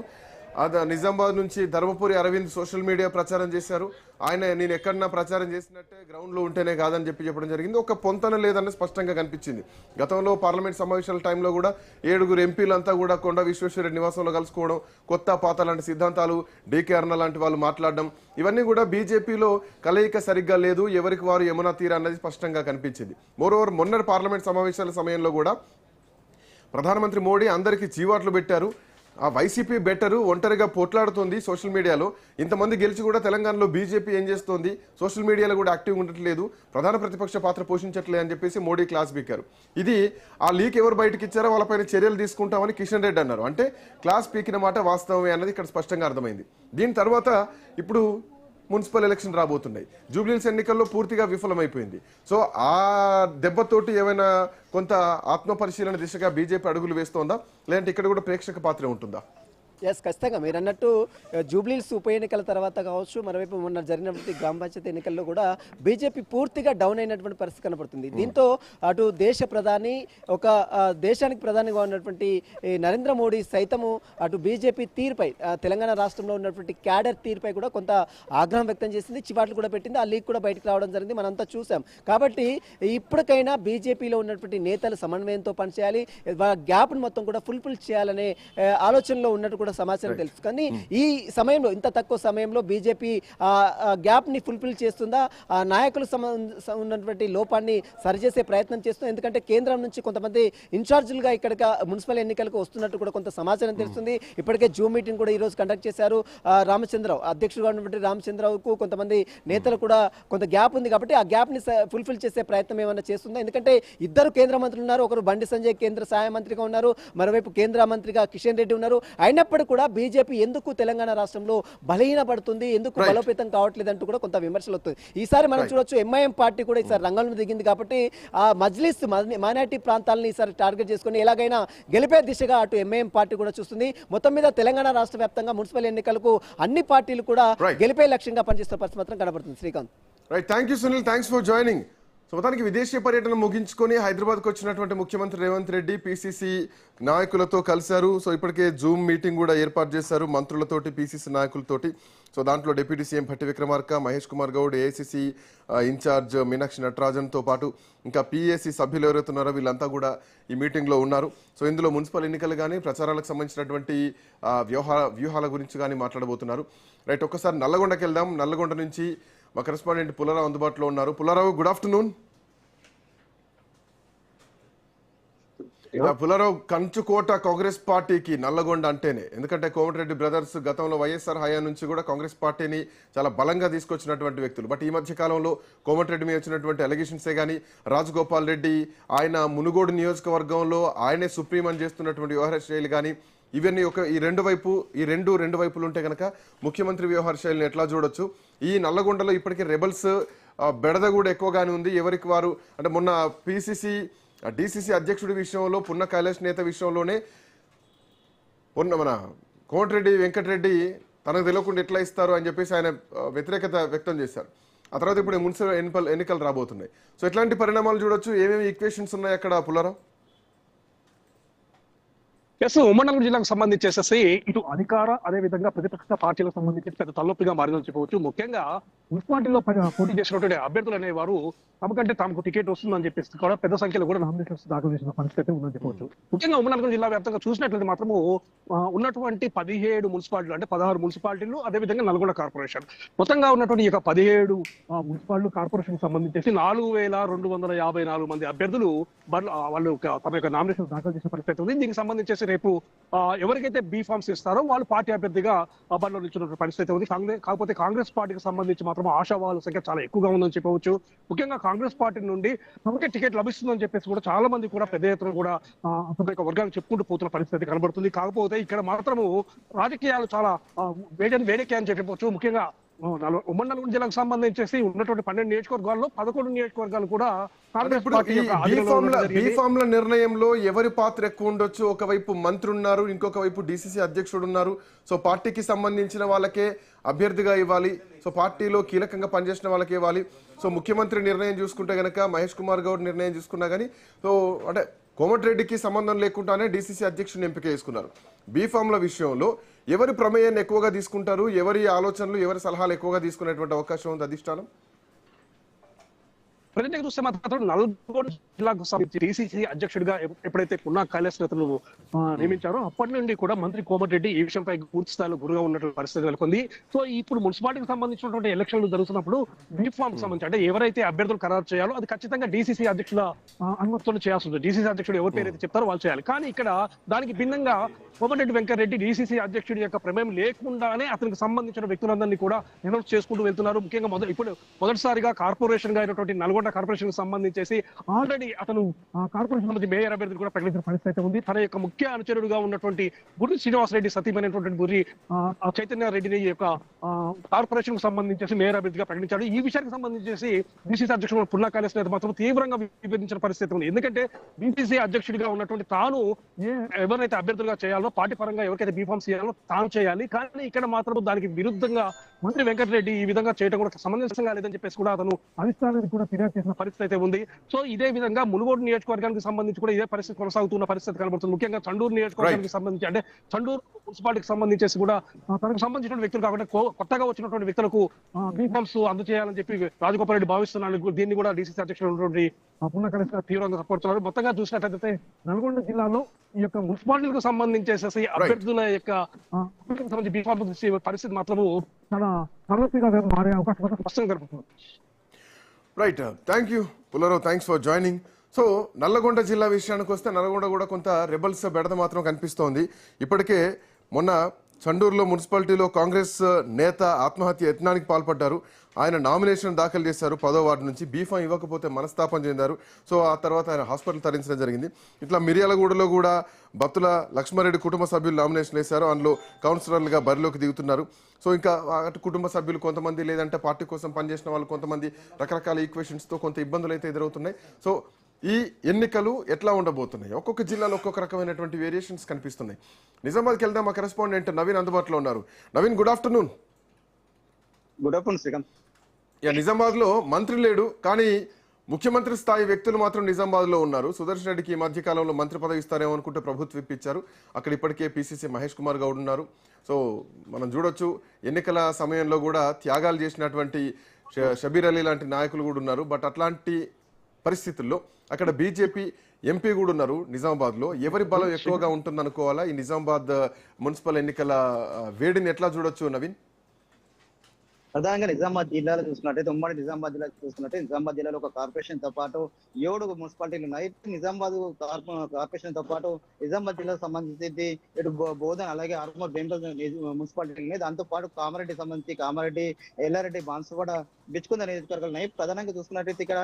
S2: నిజామాబాద్ నుంచి ధర్మపురి అరవింద్ సోషల్ మీడియా ప్రచారం చేశారు. ఆయన నేను ఎక్కడన్నా ప్రచారం చేసినట్టే గ్రౌండ్లో ఉంటేనే కాదని చెప్పడం జరిగింది. ఒక పొంతన లేదని స్పష్టంగా కనిపించింది. గతంలో పార్లమెంట్ సమావేశాల టైంలో కూడా 7 ఎంపీలంతా కూడా కొండ విశ్వేశ్వరరెడ్డి నివాసంలో కలుసుకోవడం, కొత్త పాత లాంటి సిద్ధాంతాలు, డీకే అరుణ లాంటి వాళ్ళు మాట్లాడడం, ఇవన్నీ కూడా బీజేపీలో కలయిక సరిగ్గా లేదు, ఎవరికి వారు యమునా తీర అన్నది స్పష్టంగా కనిపించింది. మోరోవర్ మొన్న పార్లమెంట్ సమావేశాల సమయంలో కూడా ప్రధానమంత్రి మోడీ అందరికీ చీవాట్లు పెట్టారు. ఆ వైసీపీ బెటరు, ఒంటరిగా పోట్లాడుతోంది సోషల్ మీడియాలో. ఇంతమంది గెలిచి కూడా తెలంగాణలో బీజేపీ ఏం చేస్తోంది, సోషల్ మీడియాలో కూడా యాక్టివ్గా ఉండట్లేదు, ప్రధాన ప్రతిపక్ష పాత్ర పోషించట్లేదు అని చెప్పేసి మోడీ క్లాస్ పీకారు. ఇది ఆ లీక్ ఎవరు బయటకు ఇచ్చారో వాళ్ళపైన చర్యలు తీసుకుంటామని కిషన్ రెడ్డి అన్నారు. అంటే క్లాస్ పీకిన మాట వాస్తవమే అన్నది ఇక్కడ స్పష్టంగా అర్థమైంది. దీని తర్వాత ఇప్పుడు మున్సిపల్ ఎలక్షన్ రాబోతున్నాయి. జూబ్లీహిల్స్ ఎన్నికల్లో పూర్తిగా విఫలమైపోయింది. సో ఆ దెబ్బతోటి ఏమైనా కొంత ఆత్మపరిశీలన దిశగా బీజేపీ అడుగులు వేస్తోందా, లేదంటే ఇక్కడ కూడా ప్రేక్షక పాత్ర ఉంటుందా?
S3: ఖచ్చితంగా మీరు అన్నట్టు జూబ్లీహిల్స్ ఉప ఎన్నికల తర్వాత కావచ్చు, మరోవైపు మొన్న జరిగినటువంటి గ్రామ పంచాయతీ ఎన్నికల్లో కూడా బీజేపీ పూర్తిగా డౌన్ అయినటువంటి పరిస్థితి కనబడుతుంది. దీంతో అటు దేశ ప్రధాని, ఒక దేశానికి ప్రధానిగా ఉన్నటువంటి నరేంద్ర మోడీ సైతము అటు బీజేపీ తీరుపై, తెలంగాణ రాష్ట్రంలో ఉన్నటువంటి క్యాడర్ తీరుపై కూడా కొంత ఆగ్రహం వ్యక్తం చేసింది, చివాట్లు కూడా పెట్టింది. ఆ లీక్ కూడా బయటకు రావడం జరిగింది, మనంతా చూసాం. కాబట్టి ఇప్పటికైనా బీజేపీలో ఉన్నటువంటి నేతలు సమన్వయంతో పనిచేయాలి, గ్యాప్ను మొత్తం కూడా ఫుల్ఫిల్ చేయాలనే ఆలోచనలో ఉన్నట్టు సమాచారం తెలుసు. కానీ ఈ సమయంలో, ఇంత తక్కువ సమయంలో బీజేపీ గ్యాప్ ని ఫుల్ఫిల్ చేస్తుందా, నాయకులు ఉన్నటువంటి లోపాన్ని సరిచేసే ప్రయత్నం చేస్తుంది. ఎందుకంటే కేంద్రం నుంచి కొంతమంది ఇన్ఛార్జీలుగా ఇక్కడ మున్సిపల్ ఎన్నికలకు వస్తున్నట్టు కూడా కొంత సమాచారం తెలుస్తుంది. ఇప్పటికే జూమ్ మీటింగ్ కూడా ఈ రోజు కండక్ట్ చేశారు. రామచంద్రరావు అధ్యక్షుడుగా ఉన్నటువంటి రామచంద్రరావుకు కొంతమంది నేతలు కూడా కొంత గ్యాప్ ఉంది. కాబట్టి ఆ గ్యాప్ ని ఫుల్ఫిల్ చేసే ప్రయత్నం ఏమైనా చేస్తుందా? ఎందుకంటే ఇద్దరు కేంద్ర మంత్రులు ఉన్నారు. ఒకరు బండి సంజయ్ కేంద్ర సహాయ మంత్రిగా ఉన్నారు, మరోవైపు కేంద్ర మంత్రిగా కిషన్ రెడ్డి ఉన్నారు. అయినప్పటికీ కూడా బీజేపీ ఎందుకు తెలంగాణ రాష్ట్రంలో బలహీనపడుతుంది, ఎందుకు బలోపేతం కావట్లేదంటూ కూడా కొంత విమర్శలు వస్తుంది. ఈసారి మనం చూడొచ్చు, ఎంఐఎం పార్టీ కూడా ఈసారి రంగంలో దిగింది. కాబట్టి ఆ మజ్లిస్ మైనారిటీ ప్రాంతాలను ఈసారి టార్గెట్ చేసుకుని ఎలాగైనా గెలిపే దిశగా అటు ఎంఐఎం పార్టీ కూడా చూస్తుంది. మొత్తం మీద తెలంగాణ రాష్ట్ర వ్యాప్తంగా మున్సిపల్ ఎన్నికలకు అన్ని పార్టీలు కూడా గెలిపే లక్ష్యంగా పనిచేస్తున్న పరిస్థితి మాత్రం కనబడుతుంది. Srikanth,
S2: right, thank you Sunil, thanks for joining. So మొత్తానికి విదేశీ పర్యటన ముగించుకొని హైదరాబాద్కు వచ్చినటువంటి ముఖ్యమంత్రి రేవంత్ రెడ్డి పీసీసీ నాయకులతో కలిశారు. సో ఇప్పటికే జూమ్ మీటింగ్ కూడా ఏర్పాటు చేశారు మంత్రులతోటి, పీసీసీ నాయకులతోటి. సో దాంట్లో deputy CM Bhatti Vikramarka, Mahesh Kumar Goud, AICC in charge Meenakshi నటరాజన్తో పాటు ఇంకా పీఏసీ సభ్యులు ఎవరైతే ఉన్నారో వీళ్ళంతా కూడా ఈ మీటింగ్లో ఉన్నారు. సో ఇందులో మున్సిపల్ ఎన్నికలు కానీ ప్రచారాలకు సంబంధించినటువంటి వ్యూహాల గురించి కానీ మాట్లాడబోతున్నారు. రైట్, ఒక్కసారి నల్లగొండకి వెళ్దాం. నల్లగొండ నుంచి మా కరెస్పాండెంట్ పుల్లారావు అందుబాటులో ఉన్నారు. Pullarao, good afternoon. పుల్లారావు, కంచుకోట కాంగ్రెస్ పార్టీకి నల్లగొండ అంటేనే, ఎందుకంటే కోమటిరెడ్డి బ్రదర్స్ గతంలో వైఎస్ఆర్ హయా నుంచి కూడా కాంగ్రెస్ పార్టీని చాలా బలంగా తీసుకొచ్చినటువంటి వ్యక్తులు. బట్ ఈ మధ్య కాలంలో కోమటిరెడ్డి మీద వచ్చినటువంటి అలిగేషన్సే కానీ, రాజగోపాల్ రెడ్డి ఆయన మునుగోడు నియోజకవర్గంలో ఆయనే సుప్రీం అని చేస్తున్నటువంటి వ్యవహార శైలి కానీ, ఇవన్నీ ఈ రెండు వైపులు ఉంటే కనుక ముఖ్యమంత్రి వ్యవహార శైలిని ఎట్లా చూడొచ్చు? ఈ నల్లగొండలో ఇప్పటికే రెబల్స్ బెడద కూడా ఎక్కువగానే ఉంది. ఎవరికి వారు, అంటే మొన్న డీసీసీ అధ్యక్షుడి విషయంలో, పున్న కైలాష్ నేత విషయంలోనే మన కోమటిరెడ్డి వెంకటరెడ్డి తనకు తెలియకుండా ఎట్లా ఇస్తారు అని చెప్పేసి ఆయన వ్యతిరేకత వ్యక్తం చేశారు. ఆ తర్వాత ఇప్పుడు మున్సిపల్ ఎన్నికలు రాబోతున్నాయి. సో ఎట్లాంటి పరిణామాలు చూడొచ్చు? ఏమేమి ఈక్వేషన్స్ ఉన్నాయి అక్కడ పుల్లారావు?
S4: ఎస్, ఉమ్మడి నల్గొండ జిల్లాకు సంబంధించేసేసి ఇటు అధికార అదే విధంగా ప్రతిపక్ష పార్టీలకు సంబంధించి పెద్ద తలనొప్పిగా మారిందని చెప్పవచ్చు. ముఖ్యంగా మున్సిపాలిటీలో పోటీ చేసినటువంటి అభ్యర్థులు అనేవారు తమకంటే తమకు టికెట్ వస్తుందని చెప్పేసి కూడా పెద్ద సంఖ్యలో కూడా నామినేషన్స్ దాఖలు చేసిన పరిస్థితి అయితే ఉందని చెప్పవచ్చు. ముఖ్యంగా ఉమ్మడి నల్గొండ జిల్లా వ్యాప్తంగా చూసినట్లయితే మాత్రము ఉన్నటువంటి 17 మున్సిపాలిటీలు అంటే 16 మున్సిపాలిటీలు అదే విధంగా నల్గొండ కార్పొరేషన్ మొత్తంగా ఉన్నటువంటి ఈ యొక్క 17 మున్సిపాలిటీ కార్పొరేషన్ సంబంధించేసి 4254 మంది అభ్యర్థులు వాళ్ళు తమ యొక్క నామినేషన్ దాఖలు చేసిన పరిస్థితి ఉంది. దీనికి సంబంధించేసి రేపు ఎవరికైతే బీ ఫార్మ్స్ ఇస్తారో వాళ్ళు పార్టీ అభ్యర్థిగా బరిలో నిల్చున్న పరిస్థితి ఉంది. కాకపోతే కాంగ్రెస్ పార్టీకి సంబంధించి మాత్రం ఆశావాహుల సంఖ్య చాలా ఎక్కువగా ఉందని చెప్పవచ్చు. ముఖ్యంగా కాంగ్రెస్ పార్టీ నుండి తమకే టికెట్ లభిస్తుందని చెప్పేసి కూడా చాలా మంది కూడా పెద్ద ఎత్తున కూడా అతని యొక్క వర్గాలు చెప్పుకుంటూ పోతున్న పరిస్థితి కనబడుతుంది. కాకపోతే ఇక్కడ మాత్రము రాజకీయాలు చాలా వేడెక్కి అని చెప్పవచ్చు. ముఖ్యంగా ఉమ్మడి నల్గొండ జిల్లాకు సంబంధించేసి ఉన్నటువంటి 12 నియోజకవర్గాల్లో 11 నియోజకవర్గాలు కూడా కాంగ్రెస్ పార్టీ
S2: బీఫామ్ల నిర్ణయంలో ఎవరి పాత్ర ఎక్కువ ఉండొచ్చు? ఒకవైపు మంత్రి ఉన్నారు, ఇంకొక వైపు డిసిసి అధ్యక్షుడు ఉన్నారు. సో పార్టీకి సంబంధించిన వాళ్ళకే అభ్యర్థిగా ఇవ్వాలి, సో పార్టీలో కీలకంగా పనిచేసిన వాళ్ళకి ఇవ్వాలి. సో ముఖ్యమంత్రి నిర్ణయం చూసుకుంటే గనక మహేష్ కుమార్ గౌడ్ నిర్ణయం చూసుకున్నా కానీ సో అంటే కోమటిరెడ్డికి సంబంధం లేకుండానే డిసిసి అధ్యక్షుడిని ఎంపిక చేసుకున్నారు. బీఫామ్ల విషయంలో ఎవరి ప్రమేయాన్ని ఎక్కువగా తీసుకుంటారు, ఎవరి ఆలోచనలు ఎవరి సలహాలు ఎక్కువగా తీసుకునేటువంటి అవకాశం ఉంది అధిష్టానం?
S4: ప్రజెంట్ చూస్తే మాత్రం నల్గొండ జిల్లాకు సంబంధించి డిసిసి అధ్యక్షుడిగా ఎప్పుడైతే పున్నా కైలాస్ నేతలు నియమించారో అప్పటి నుండి కూడా మంత్రి కోమటిరెడ్డి ఈ విషయంపై పూర్తి స్థాయిలో గురుగా ఉన్నటువంటి పరిస్థితి నెలకొంది. సో ఇప్పుడు మున్సిపాలిటీకి సంబంధించినటువంటి ఎలక్షన్లు జరుగుతున్నప్పుడు బీఫామ్ సంబంధించి అంటే ఎవరైతే అభ్యర్థులు ఖరారు చేయాలో అది ఖచ్చితంగా డిసిసి అధ్యక్షుల అనుమతితో చేయాల్సి ఉంటుంది. డిసిసి అధ్యక్షుడు ఎవరి పేరైతే చెప్తారో వాళ్ళు చేయాలి. కానీ ఇక్కడ దానికి భిన్నంగా కోమటిరెడ్డి వెంకటరెడ్డి డిసిసి అధ్యక్షుడి యొక్క ప్రమేయం లేకుండానే అతనికి సంబంధించిన వ్యక్తులందరినీ కూడా అనౌన్స్ చేసుకుంటూ వెళ్తున్నారు. ముఖ్యంగా మొదటిసారిగా కార్పొరేషన్ గా అయినటువంటి నల్గొండ కార్పొరేషన్ సంబంధించేసి ఆల్రెడీ అతను కార్పొరేషన్ సంబంధించి మేయర్ అభ్యర్థి కూడా ప్రకటించిన పరిస్థితి అయితే ఉంది. తన యొక్క ముఖ్య అనుచరుడుగా ఉన్నటువంటి బుర్రి శ్రీనివాసరెడ్డి సతీమైనటువంటి బుర్రి చైతన్య రెడ్డిని యొక్క కార్పొరేషన్ కు సంబంధించేసి మేయర్ అభ్యర్థిగా ప్రకటించాడు. ఈ విషయానికి సంబంధించేసి బీసీసీ అధ్యక్షుడు పున్నా కైలాస్ నేత మాత్రం తీవ్రంగా విభజించిన పరిస్థితి ఉంది. ఎందుకంటే బీసీసీ అధ్యక్షుడిగా ఉన్నటువంటి తాను ఎవరైతే అభ్యర్థులుగా చేయాలో పార్టీ పరంగా ఎవరికైతే బీఫామ్స్ చేయాలో తాను చేయాలి. కానీ ఇక్కడ మాత్రం దానికి విరుద్ధంగా మంత్రి వెంకటరెడ్డి ఈ విధంగా చేయడం కూడా సమంజసంగా లేదని చెప్పేసి కూడా అతను అధిష్టానానికి కూడా ఫిర్యాదు చేసిన పరిస్థితి అయితే ఉంది. సో ఇదే విధంగా మునుగోడు నియోజకవర్గానికి సంబంధించి కూడా ఇదే పరిస్థితి కొనసాగుతున్న పరిస్థితి కనబడుతుంది. ముఖ్యంగా చండూరు నియోజకవర్గానికి సంబంధించి అంటే చండూరు మున్సిపాలిటీకి సంబంధించేసి కూడా తనకు సంబంధించిన వ్యక్తులు కాకుండా కొత్తగా వచ్చినటువంటి వ్యక్తులకు బీఫామ్స్ అందజేయాలని చెప్పి రాజగోపాల్ రెడ్డి భావిస్తున్నాడు. దీన్ని కూడా డిసిసి అధ్యక్షుడు ఉన్నటువంటి పున్నా కైలాస్ తీవ్రంగా సపోర్ట్ చేస్తున్నారు. మొత్తంగా చూసినట్లయితే నల్గొండ జిల్లాలో ఈ యొక్క మున్సిపాలిటీలకు సంబంధించేసేసి అభ్యర్థుల యొక్క సంబంధించి బీఫామ్ పరిస్థితి మాత్రము చాలా తలనొప్పిగా మారే అవకాశం స్పష్టంగా కనిపిస్తుంది.
S2: Right, thank you Pullarao, thanks for joining. So Nalgonda జిల్లా విషయానికి వస్తే నల్లగొండ కూడా కొంత రెబల్స్ బెడద మాత్రం కనిపిస్తోంది. ఇప్పటికే మొన్న చండూరులో మున్సిపాలిటీలో కాంగ్రెస్ నేత ఆత్మహత్య యత్నానికి పాల్పడ్డారు. ఆయన నామినేషన్ దాఖలు చేశారు 10వ వార్డు నుంచి. బీఫామ్ ఇవ్వకపోతే మనస్తాపం చెందారు. సో ఆ తర్వాత ఆయన హాస్పిటల్ తరలించడం జరిగింది. ఇట్లా మిర్యాలగూడలో కూడా భక్తుల లక్ష్మారెడ్డి కుటుంబ సభ్యులు నామినేషన్ వేశారు. అందులో కౌన్సిలర్లుగా బరిలోకి దిగుతున్నారు. సో ఇంకా అటు కుటుంబ సభ్యులు కొంతమంది, లేదంటే పార్టీ కోసం పనిచేసిన వాళ్ళు కొంతమంది రకరకాల ఈక్వేషన్స్తో కొంత ఇబ్బందులు అయితే ఎదురవుతున్నాయి. సో ఈ ఎన్నికలు ఎట్లా ఉండబోతున్నాయి? ఒక్కొక్క జిల్లాలో ఒక్కొక్క రకమైనటువంటి వేరియేషన్స్ కనిపిస్తున్నాయి. నిజామాబాద్కి వెళ్దాం. మా కరెస్పాండెంట్ నవీన్ అందుబాటులో ఉన్నారు. Naveen, good afternoon.
S5: Good afternoon Srikanth.
S2: నిజామాబాద్లో మంత్రి లేడు, కానీ ముఖ్యమంత్రి స్థాయి వ్యక్తులు మాత్రం నిజామాబాద్లో ఉన్నారు. సుదర్శన్ రెడ్డికి ఈ మధ్య కాలంలో మంత్రి పదవి ఇస్తారేమో అనుకుంటే ప్రభుత్వం ఇప్పించారు. అక్కడ ఇప్పటికే పిసిసి మహేష్ కుమార్ గౌడ్ ఉన్నారు. సో మనం చూడొచ్చు, ఎన్నికల సమయంలో కూడా త్యాగాలు చేసినటువంటి షబీర్ అలీ లాంటి నాయకులు కూడా ఉన్నారు. బట్ అట్లాంటి పరిస్థితుల్లో అక్కడ బీజేపీ ఎంపీ కూడా ఉన్నారు నిజామాబాద్లో. ఎవరి బలం ఎక్కువగా ఉంటుంది అనుకోవాలా? ఈ నిజామాబాద్ మున్సిపల్ ఎన్నికల వేడిని ఎట్లా చూడొచ్చు నవీన్?
S5: ప్రధానంగా నిజామాబాద్ జిల్లాలో చూసుకున్నట్టయితే, ఉమ్మడి నిజామాబాద్ జిల్లా చూసుకున్నట్టే నిజామాబాద్ జిల్లాలో ఒక కార్పొరేషన్ తో పాటు 7 మున్సిపాలిటీలు ఉన్నాయి. నిజామాబాద్ కార్పొరేషన్ తో పాటు నిజామాబాద్ జిల్లాకు సంబంధించి ఇటు బోధన, అలాగే ఆర్మూర్ బెంగళూరు మున్సిపాలిటీలు ఉన్నాయి. దాంతో పాటు కామారెడ్డి సంబంధించి కామారెడ్డి, ఎల్లారెడ్డి, బాన్సువాడ, బిచ్చుకుంద నియోజకవర్గాలు ఉన్నాయి. ప్రధానంగా చూసుకున్నట్టయితే ఇక్కడ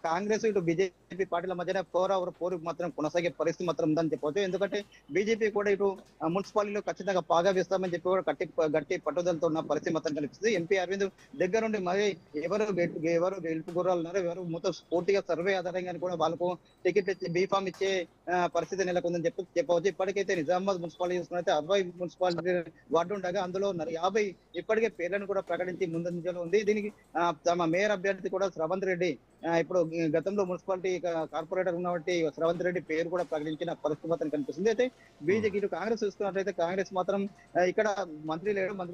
S5: కాంగ్రెస్ ఇటు బీజేపీ పార్టీల మధ్యన పోరు మాత్రం కొనసాగే పరిస్థితి మాత్రం ఉందని చెప్పవచ్చు. ఎందుకంటే బీజేపీ కూడా ఇటు మున్సిపాలిటీలో ఖచ్చితంగా పాగా వేస్తామని చెప్పి కూడా గట్టి పట్టుదలతో ఉన్న పరిస్థితి మాత్రం కనిపిస్తుంది. ఎంపీ అరవింద్ దగ్గర నుండి మరి ఎవరు గెలుపు గుర్రాలు ఉన్నారో, ఎవరు మొత్తం పూర్తిగా సర్వే ఆధారంగా కూడా వాళ్ళకు టికెట్ ఇచ్చి బీఫామ్ ఇచ్చే పరిస్థితి నెలకొందని చెప్పవచ్చు. ఇప్పటికైతే నిజామాబాద్ మున్సిపాలిటీ చూసుకున్నైతే 60 మున్సిపాలిటీ వార్డు ఉండగా అందులో 50 ఇప్పటికే పేర్లను కూడా ప్రకటించి ముందంజలో ఉంది. దీనికి తమ మేయర్ అభ్యర్థి కూడా శ్రవంత్ రెడ్డి ఇప్పుడు గతంలో మున్సిపాలిటీ కార్పొరేటర్ ఉన్నటువంటి శ్రవంత్ రెడ్డి పేరు కూడా ప్రకటించిన పరిస్థితి మాత్రం కనిపిస్తుంది. అయితే బీజేపీ ఇటు కాంగ్రెస్ చూసుకున్నట్లయితే కాంగ్రెస్ మాత్రం ఇక్కడ మంత్రి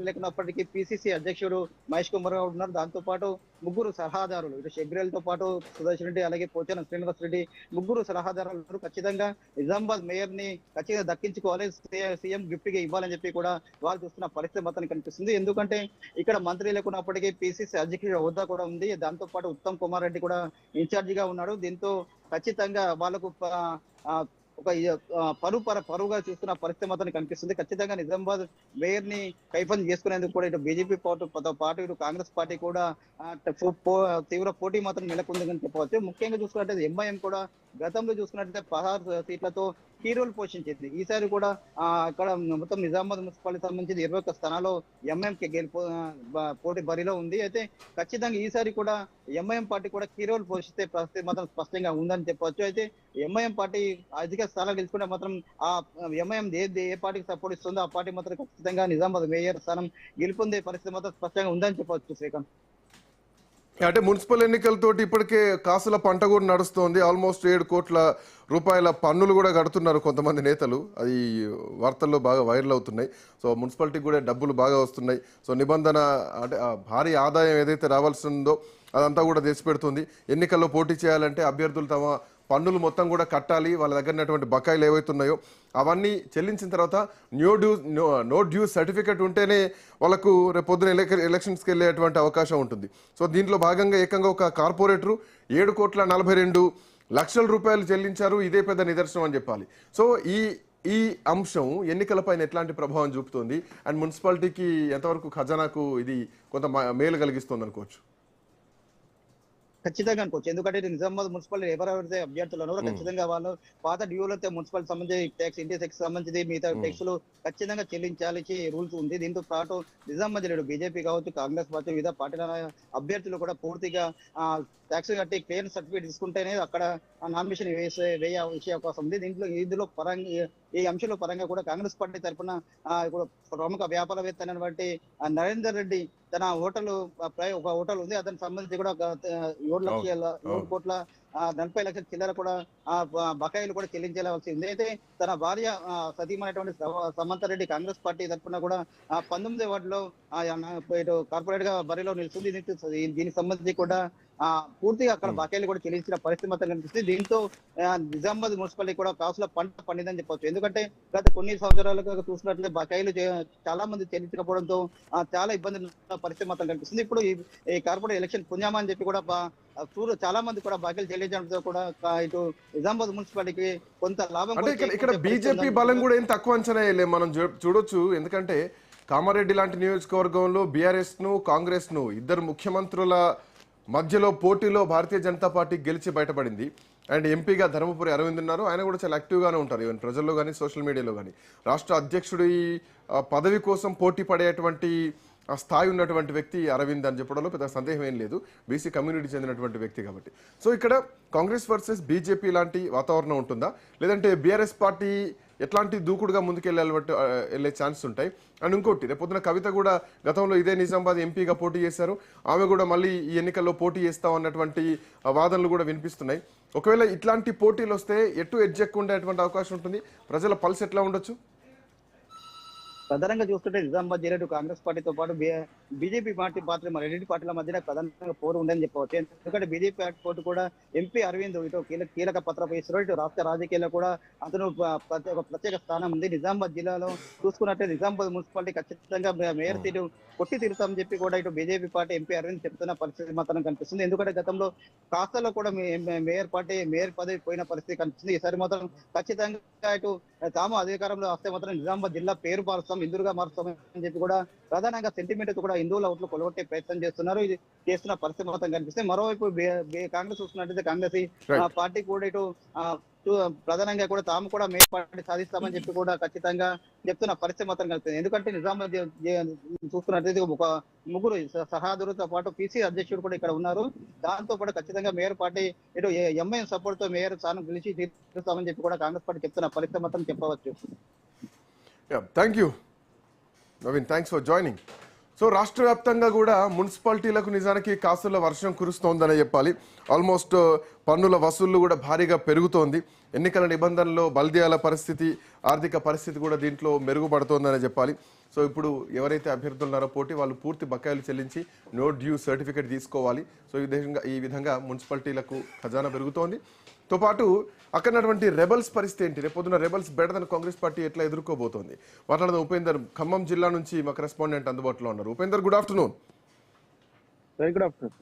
S5: లేకున్నప్పటికీ పిసిసి అధ్యక్షుడు మహేష్ కుమార్ గౌడ్ ఉన్నారు. దాంతో పాటు ముగ్గురు సలహాదారులు ఇటు షెగ్రేల్ తో పాటు సుదర్శన్ రెడ్డి అలాగే పోచారం శ్రీనివాస్ రెడ్డి ముగ్గురు సలహాదారులు ఖచ్చితంగా నిజామాబాద్ మేయర్ ని ఖచ్చితంగా దక్కించుకోవాలి, సీఎం గిఫ్ట్ గా ఇవ్వాలని చెప్పి కూడా వాళ్ళు చూస్తున్న పరిస్థితి మొత్తం కనిపిస్తుంది. ఎందుకంటే ఇక్కడ మంత్రి లేకున్నప్పటికీ పిసిసి అధ్యక్షుడి హోదా కూడా ఉంది. దాంతో పాటు ఉత్తమ్ కుమార్ రెడ్డి కూడా ఇన్ఛార్జి గా ఉన్నాడు. దీంతో ఖచ్చితంగా వాళ్ళకు ఒక పరువుగా చూస్తున్న పరిస్థితి మాత్రం కనిపిస్తుంది. ఖచ్చితంగా నిజామాబాద్ మేయర్ ని కైఫం చేసుకునేందుకు కూడా ఇటు బీజేపీ పార్టీ ఇటు కాంగ్రెస్ పార్టీ కూడా తీవ్ర పోటీ మాత్రం నెలకొందని చెప్పవచ్చు. ముఖ్యంగా చూసుకున్నట్లయితే ఎంఐఎం కూడా గతంలో చూసుకున్నట్లయితే 16 సీట్లతో కీ రోల్ పోషించింది. ఈసారి కూడా అక్కడ మొత్తం నిజామాబాద్ మున్సిపాలిటీ సంబంధించి 21 స్థానాల్లో ఎంఐఎంకి పోటీ బరిలో ఉంది. అయితే ఖచ్చితంగా ఈసారి కూడా ఎంఐఎం పార్టీ కూడా కీ రోల్ పోషిస్తే పరిస్థితి మాత్రం స్పష్టంగా ఉందని చెప్పవచ్చు. అయితే ఎంఐఎం పార్టీ అధిక స్థానాలు గెలుచుకుంటే మాత్రం ఆ ఎంఐఎం ఏ పార్టీకి సపోర్ట్ ఇస్తుందో ఆ పార్టీ మాత్రం ఖచ్చితంగా నిజామాబాద్ మేయర్ స్థానం గెలుపొందే పరిస్థితి మాత్రం స్పష్టంగా ఉందని చెప్పవచ్చు. శ్రీకాంత్,
S2: అంటే మున్సిపల్ ఎన్నికలతోటి ఇప్పటికే కాసుల పంట కూడా నడుస్తోంది. ఆల్మోస్ట్ 7 కోట్ల రూపాయల పన్నులు కూడా కడుతున్నారు కొంతమంది నేతలు. అది వార్తల్లో బాగా వైరల్ అవుతున్నాయి. సో మున్సిపాలిటీకి కూడా డబ్బులు బాగా వస్తున్నాయి. సో నిబంధన అంటే భారీ ఆదాయం ఏదైతే రావాల్సిందో అదంతా కూడా తెచ్చిపెడుతుంది. ఎన్నికల్లో పోటీ చేయాలంటే అభ్యర్థులు తమ పన్నులు మొత్తం కూడా కట్టాలి. వాళ్ళ దగ్గర ఉన్నటువంటి బకాయిలు ఏవైతున్నాయో అవన్నీ చెల్లించిన తర్వాత నో డ్యూ సర్టిఫికేట్ ఉంటేనే వాళ్ళకు రేపు పొద్దున ఎలక్షన్స్కి వెళ్ళేటువంటి అవకాశం ఉంటుంది. సో దీంట్లో భాగంగా ఏకంగా ఒక కార్పొరేటరు 7,42,00,000 రూపాయలు చెల్లించారు. ఇదే పెద్ద నిదర్శనం అని చెప్పాలి. సో ఈ అంశం ఎన్నికలపైన ఎట్లాంటి ప్రభావం చూపుతోంది అండ్ మున్సిపాలిటీకి ఎంతవరకు ఖజానాకు ఇది కొంత మేలు కలిగిస్తుంది అనుకోవచ్చు?
S5: ఖచ్చితంగా అనుకోవచ్చు. ఎందుకంటే నిజామాబాద్ మున్సిపాలిటీ ఎవరెవరైతే అభ్యర్థులు ఉన్నారో ఖచ్చితంగా వాళ్ళు పాత డ్యూలతో మున్సిపాలిటీ సంబంధించి ట్యాక్స్, ఇంటి ట్యాక్స్ సంబంధించి మిగతా ట్యాక్స్లు ఖచ్చితంగా చెల్లించాలి రూల్స్ ఉంది. దీంతో పాటు నిజామాబాద్ జిల్లాలో బీజేపీ కావచ్చు, కాంగ్రెస్ పార్టీ, వివిధ పార్టీల అభ్యర్థులు కూడా పూర్తిగా ట్యాక్స్ కట్టి క్లియర్ సర్టిఫికేట్ తీసుకుంటేనే అక్కడ నామినేషన్ వేసే అవకాశం ఉంది. ఇందులో పరంగా ఈ అంశంలో పరంగా కూడా కాంగ్రెస్ పార్టీ తరఫున ఇప్పుడు ప్రముఖ వ్యాపారవేత్త అయినటువంటి నరేందర్ రెడ్డి తన ఒక హోటల్ ఉంది. అతనికి సంబంధించి కూడా 7 కోట్ల 40 లక్షల చిల్లర కూడా బకాయిలు కూడా చెల్లించాల్సి ఉంది. అయితే తన భార్య సతీమైనటువంటి సమంత రెడ్డి కాంగ్రెస్ పార్టీ తరఫున కూడా 19వ వార్డులో కార్పొరేట్ గా బరిలో నిలుస్తుంది. దీనికి సంబంధించి కూడా పూర్తిగా అక్కడ బకాయిలు కూడా చెల్లించిన పరిస్థితి మొత్తం కనిపిస్తుంది. దీంతో నిజామాబాద్ మున్సిపాలిటీ కూడా కాసుల పంట పండిందని చెప్పవచ్చు. ఎందుకంటే గత కొన్ని సంవత్సరాలుగా చూసినట్లయితే బకాయిలు చాలా మంది చెల్లించకపోవడంతో చాలా ఇబ్బంది పరిస్థితి మొత్తం కనిపిస్తుంది. ఇప్పుడు ఈ కార్పొరేట్ ఎలక్షన్ పుణ్యమా అని చెప్పి కూడా చాలా మంది కూడా బకాయిలు చెల్లించడంతో కూడా ఇటు నిజామాబాద్ మున్సిపాలిటీకి కొంత లాభం.
S2: ఇక్కడ బీజేపీ బలం కూడా ఏం తక్కువ అంచనా వేయలేం మనం చూడొచ్చు. ఎందుకంటే కామారెడ్డి లాంటి నియోజకవర్గంలో బీఆర్ఎస్ ను కాంగ్రెస్ ను ఇద్దరు ముఖ్యమంత్రుల మధ్యలో పోటీలో భారతీయ జనతా పార్టీ గెలిచి బయటపడింది. అండ్ ఎంపీగా ధర్మపురి అరవింద్ ఉన్నారు. ఆయన కూడా చాలా యాక్టివ్గానే ఉంటారు, ఈవెన్ ప్రజల్లో కానీ సోషల్ మీడియాలో కానీ. రాష్ట్ర అధ్యక్షుడి పదవి కోసం పోటీ పడేటువంటి స్థాయి ఉన్నటువంటి వ్యక్తి అరవింద్ అని చెప్పడంలో పెద్ద సందేహం ఏం లేదు. బీసీ కమ్యూనిటీ చెందినటువంటి వ్యక్తి కాబట్టి. సో ఇక్కడ కాంగ్రెస్ వర్సెస్ బీజేపీ లాంటి వాతావరణం ఉంటుందా, లేదంటే బీఆర్ఎస్ పార్టీ ఎట్లాంటి దూకుడుగా వెళ్ళే ఛాన్స్ ఉంటాయి? అండ్ ఇంకోటి, రేపొద్దున కవిత కూడా గతంలో ఇదే నిజామాబాద్ ఎంపీగా పోటీ చేశారు. ఆమె కూడా మళ్ళీ ఈ ఎన్నికల్లో పోటీ చేస్తాం అన్నటువంటి వాదనలు కూడా వినిపిస్తున్నాయి. ఒకవేళ ఇట్లాంటి పోటీలు వస్తే ఎటు ఎడ్జెక్కు ఉండేటువంటి అవకాశం ఉంటుంది? ప్రజల పల్స్ ఎట్లా ఉండొచ్చు?
S5: ప్రధానంగా చూస్తుంటే నిజామాబాద్ జిల్లా కాంగ్రెస్ పార్టీతో పాటు బీజేపీ పార్టీ రెండింటి పార్టీల మధ్య ప్రధానంగా పోరు ఉందని చెప్పవచ్చు. ఎందుకంటే బీజేపీ పార్టీ పోటీ కూడా ఎంపీ అరవింద్ ఇటు కీలక పత్ర వహిస్తున్నారు. ఇటు రాష్ట్ర రాజకీయాల్లో కూడా అతను ఒక ప్రత్యేక స్థానం ఉంది. నిజామాబాద్ జిల్లాలో చూసుకున్నట్టే నిజామాబాద్ మున్సిపాలిటీ ఖచ్చితంగా మేయర్ సీటు కొట్టి తీరుతామని చెప్పి కూడా ఇటు బీజేపీ పార్టీ ఎంపీ అరవింద్ చెప్తున్న పరిస్థితి మాత్రం కనిపిస్తుంది. ఎందుకంటే గతంలో కాస్తలో కూడా మేయర్ పదవి పోయిన పరిస్థితి కనిపిస్తుంది. ఈసారి మాత్రం ఖచ్చితంగా ఇటు తాము అధికారంలో వస్తే మాత్రం నిజామాబాద్ జిల్లా పేరు మారుస్తాం, హిందూగా మారుస్తాం అని చెప్పి కూడా ప్రధానంగా సెంటిమెంట్ కూడా హిందువుల ఓట్లు కొలగొట్టే ప్రయత్నం చేస్తున్నారు. ఇది చేస్తున్న పరిస్థితి మొత్తం కనిపిస్తుంది. మరోవైపు కాంగ్రెస్ చూస్తున్నట్టయితే కాంగ్రెస్ పార్టీ కూడా ఇటు ప్రధానంగా కూడా తాము కూడా మేయర్ పార్టీ సాధిస్తామని చెప్పి కూడా ఖచ్చితంగా చెప్తున్న పరిస్థితి మాత్రం కనిపిస్తుంది. ఎందుకంటే నిజామాబాద్ చూసుకున్నట్లయితే ఒక ముగ్గురు సహాదులతో పాటు పిసి అధ్యక్షుడు కూడా ఇక్కడ ఉన్నారు. దాంతో పాటు ఖచ్చితంగా మేయర్ పార్టీ ఇటు ఎంఐఎం సపోర్ట్ తో మేయర్ స్థానం గెలిచి తీరుస్తామని చెప్పి కూడా కాంగ్రెస్ పార్టీ చెప్తున్న పరిస్థితి మాత్రం చెప్పవచ్చు.
S2: Thank you Naveen, thanks for joining. So రాష్ట్ర వ్యాప్తంగా కూడా మున్సిపాలిటీలకు నిజానికి కాసుల వర్షం కురుస్తోందనే చెప్పాలి. ఆల్మోస్ట్ పన్నుల వసూళ్లు కూడా భారీగా పెరుగుతోంది. ఎన్నికల నిబంధనల్లో బల్దియాల పరిస్థితి, ఆర్థిక పరిస్థితి కూడా దీంట్లో మెరుగుపడుతోందనే చెప్పాలి. సో ఇప్పుడు ఎవరైతే అభ్యర్థులు ఉన్నారో పోటీ వాళ్ళు పూర్తి బకాయిలు చెల్లించి నో డ్యూ సర్టిఫికేట్ తీసుకోవాలి. సో ఈ విధంగా మున్సిపాలిటీలకు ఖజానా పెరుగుతోంది. తో పాటు అక్కడటువంటి రెబల్స్ పరిస్థితి ఏంటి? రేపొద్దున రెబల్స్ బెడదని కాంగ్రెస్ పార్టీ ఎట్లా ఎదుర్కోబోతోంది? మాట్లాడదాం. ఉపేందర్ ఖమ్మం జిల్లా నుంచి మా కరెస్పాండెంట్ అందుబాటులో ఉన్నారు. Upender, good afternoon.
S6: Very good afternoon.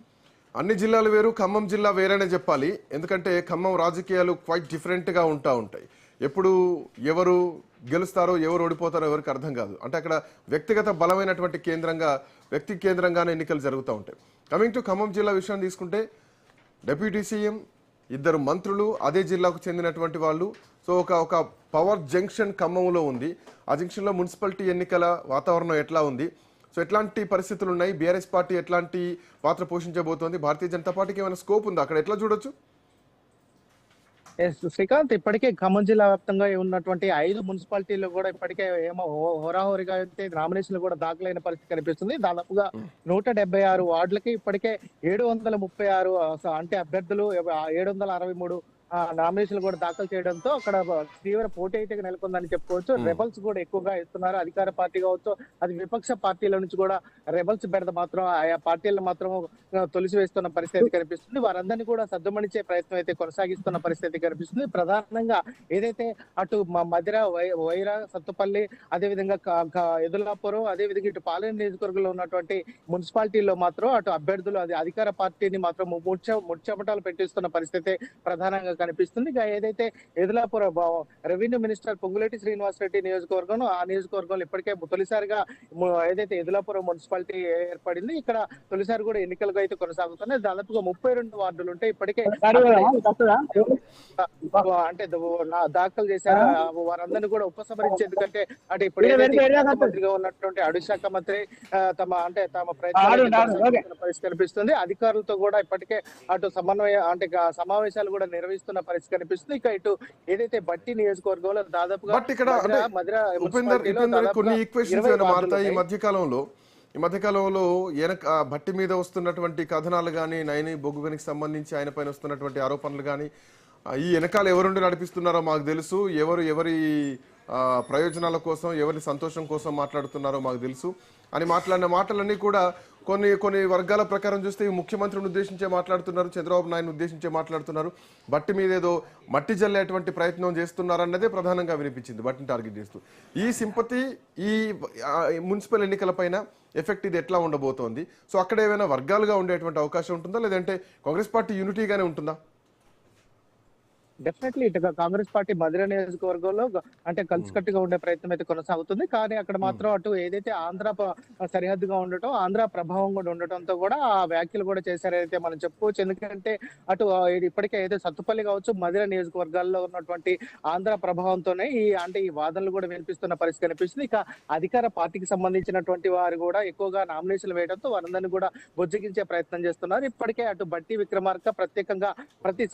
S2: అన్ని జిల్లాలు వేరు, ఖమ్మం జిల్లా వేరేనే చెప్పాలి. ఎందుకంటే ఖమ్మం రాజకీయాలు క్వైట్ డిఫరెంట్గా ఉంటాయి. ఎప్పుడు ఎవరు గెలుస్తారో ఎవరు ఓడిపోతారో ఎవరికి అర్థం కాదు. అంటే అక్కడ వ్యక్తిగత బలమైనటువంటి వ్యక్తి కేంద్రంగానే ఎన్నికలు జరుగుతూ ఉంటాయి. కమింగ్ టు ఖమ్మం జిల్లా విషయం తీసుకుంటే డిప్యూటీ సీఎం, 2 మంత్రులు అదే జిల్లాకు చెందినటువంటి వాళ్ళు. సో ఒక పవర్ జంక్షన్ ఖమ్మంలో ఉంది. ఆ జంక్షన్లో మున్సిపాలిటీ ఎన్నికల వాతావరణం ఎట్లా ఉంది? సో ఎట్లాంటి పరిస్థితులు ఉన్నాయి? బీఆర్ఎస్ పార్టీ ఎట్లాంటి పాత్ర పోషించబోతోంది? భారతీయ జనతా పార్టీకి ఏమైనా స్కోప్ ఉందా? అక్కడ ఎట్లా చూడొచ్చు?
S6: శ్రీకాంత్, ఇప్పటికే ఖమ్మం జిల్లా వ్యాప్తంగా ఉన్నటువంటి 5 మున్సిపాలిటీలు కూడా ఇప్పటికే ఏమో హోరాహోరీగా అయితే నామినేషన్లు కూడా దాఖలైన పరిస్థితి కనిపిస్తుంది. దాదాపుగా 176 వార్డులకి ఇప్పటికే 736 అంటే అభ్యర్థులు 763 నామినేషన్లు కూడా దాఖలు చేయడంతో అక్కడ తీవ్ర పోటీ అయితే నెలకొందని చెప్పుకోవచ్చు. రెబల్స్ కూడా ఎక్కువగా ఇస్తున్నారు. అధికార పార్టీ కావచ్చు, అది విపక్ష పార్టీల నుంచి కూడా రెబల్స్ బెడద మాత్రం ఆయా పార్టీలను మాత్రం తొలిసివేస్తున్న పరిస్థితి కనిపిస్తుంది. వారందరినీ కూడా సద్దుమణించే ప్రయత్నం అయితే కొనసాగిస్తున్న పరిస్థితి కనిపిస్తుంది. ప్రధానంగా ఏదైతే అటు మధిర, వైరా, సత్తుపల్లి, అదేవిధంగా ఎదులాపురం, అదేవిధంగా ఇటు పాలేరు నియోజకవర్గంలో ఉన్నటువంటి మున్సిపాలిటీల్లో మాత్రం అటు అభ్యర్థులు అది అధికార పార్టీని మాత్రం ముచ్చమటాలు పెట్టిస్తున్న పరిస్థితి ప్రధానంగా కనిపిస్తుంది. ఇక ఏదైతే ఎదులాపురం రెవెన్యూ మినిస్టర్ పొంగులేటి శ్రీనివాస్ రెడ్డి నియోజకవర్గం, ఆ నియోజకవర్గంలో ఇప్పటికే తొలిసారిగా ఏదైతే ఎదులాపురం మున్సిపాలిటీ ఏర్పడింది, ఇక్కడ తొలిసారి కూడా ఎన్నికలుగా అయితే కొనసాగుతున్నాయి. దాదాపుగా 32 వార్డులు ఉంటే ఇప్పటికే అంటే దాఖలు చేశారు. వారందరినీ కూడా ఉపసంహరించేందుకంటే అంటే ఇప్పుడు మంత్రిగా ఉన్నటువంటి అటవీ శాఖ మంత్రి తమ ప్రయత్నాలు పరిస్థితి కనిపిస్తుంది. అధికారులతో కూడా ఇప్పటికే అటు సమావేశాలు కూడా నిర్వహిస్తున్న పరిస్థితి కనిపిస్తుంది. ఇక ఇటు ఏదైతే బట్టి నియోజకవర్గంలో దాదాపుగా
S2: కొన్ని ఈక్వేషన్స్ మారుతాయి. ఈ మధ్యకాలంలో భట్టి మీద వస్తున్నటువంటి కథనాలు కానీ, నైని బొగ్గుగనికి సంబంధించి ఆయన పైన వస్తున్నటువంటి ఆరోపణలు కానీ, ఈ వెనకాల ఎవరుండి నడిపిస్తున్నారో మాకు తెలుసు, ఎవరి ప్రయోజనాల కోసం, ఎవరి సంతోషం కోసం మాట్లాడుతున్నారో మాకు తెలుసు అని మాట్లాడిన మాటలన్నీ కూడా కొన్ని వర్గాల ప్రకారం చూస్తే ముఖ్యమంత్రిని ఉద్దేశించే మాట్లాడుతున్నారు, చంద్రబాబు నాయుడుని ఉద్దేశించే మాట్లాడుతున్నారు, బట్టి మీద ఏదో మట్టి జల్లేటువంటి ప్రయత్నం చేస్తున్నారన్నదే ప్రధానంగా వినిపించింది, బట్టిని టార్గెట్ చేస్తూ. ఈ సింపతి ఈ మున్సిపల్ ఎన్నికల పైన ఎఫెక్ట్ ఇది ఎట్లా ఉండబోతోంది? సో అక్కడ ఏమైనా వర్గాలుగా ఉండేటువంటి అవకాశం ఉంటుందా, లేదంటే కాంగ్రెస్ పార్టీ యూనిటీగానే ఉంటుందా?
S6: డెఫినెట్లీ ఇటు కాంగ్రెస్ పార్టీ మధిర నియోజకవర్గంలో అంటే కలిసికట్టుగా ఉండే ప్రయత్నం అయితే కొనసాగుతుంది. కానీ అక్కడ మాత్రం అటు ఏదైతే ఆంధ్ర సరిహద్దుగా ఉండటం, ఆంధ్ర ప్రభావం కూడా ఉండటంతో కూడా ఆ వ్యాఖ్యలు కూడా చేశారైతే మనం చెప్పుకోవచ్చు. ఎందుకంటే అటు ఇప్పటికే ఏదైతే సత్తుపల్లి కావచ్చు, మధిర నియోజకవర్గాల్లో ఉన్నటువంటి ఆంధ్ర ప్రభావంతోనే ఈ వాదనలు కూడా వినిపిస్తున్న పరిస్థితి కనిపిస్తుంది. ఇక అధికార పార్టీకి సంబంధించినటువంటి వారు కూడా ఎక్కువగా నామినేషన్లు వేయడంతో వారందరినీ కూడా బుజ్జగించే ప్రయత్నం చేస్తున్నారు. ఇప్పటికే అటు బట్టి విక్రమార్క ప్రత్యేకంగా ప్రతి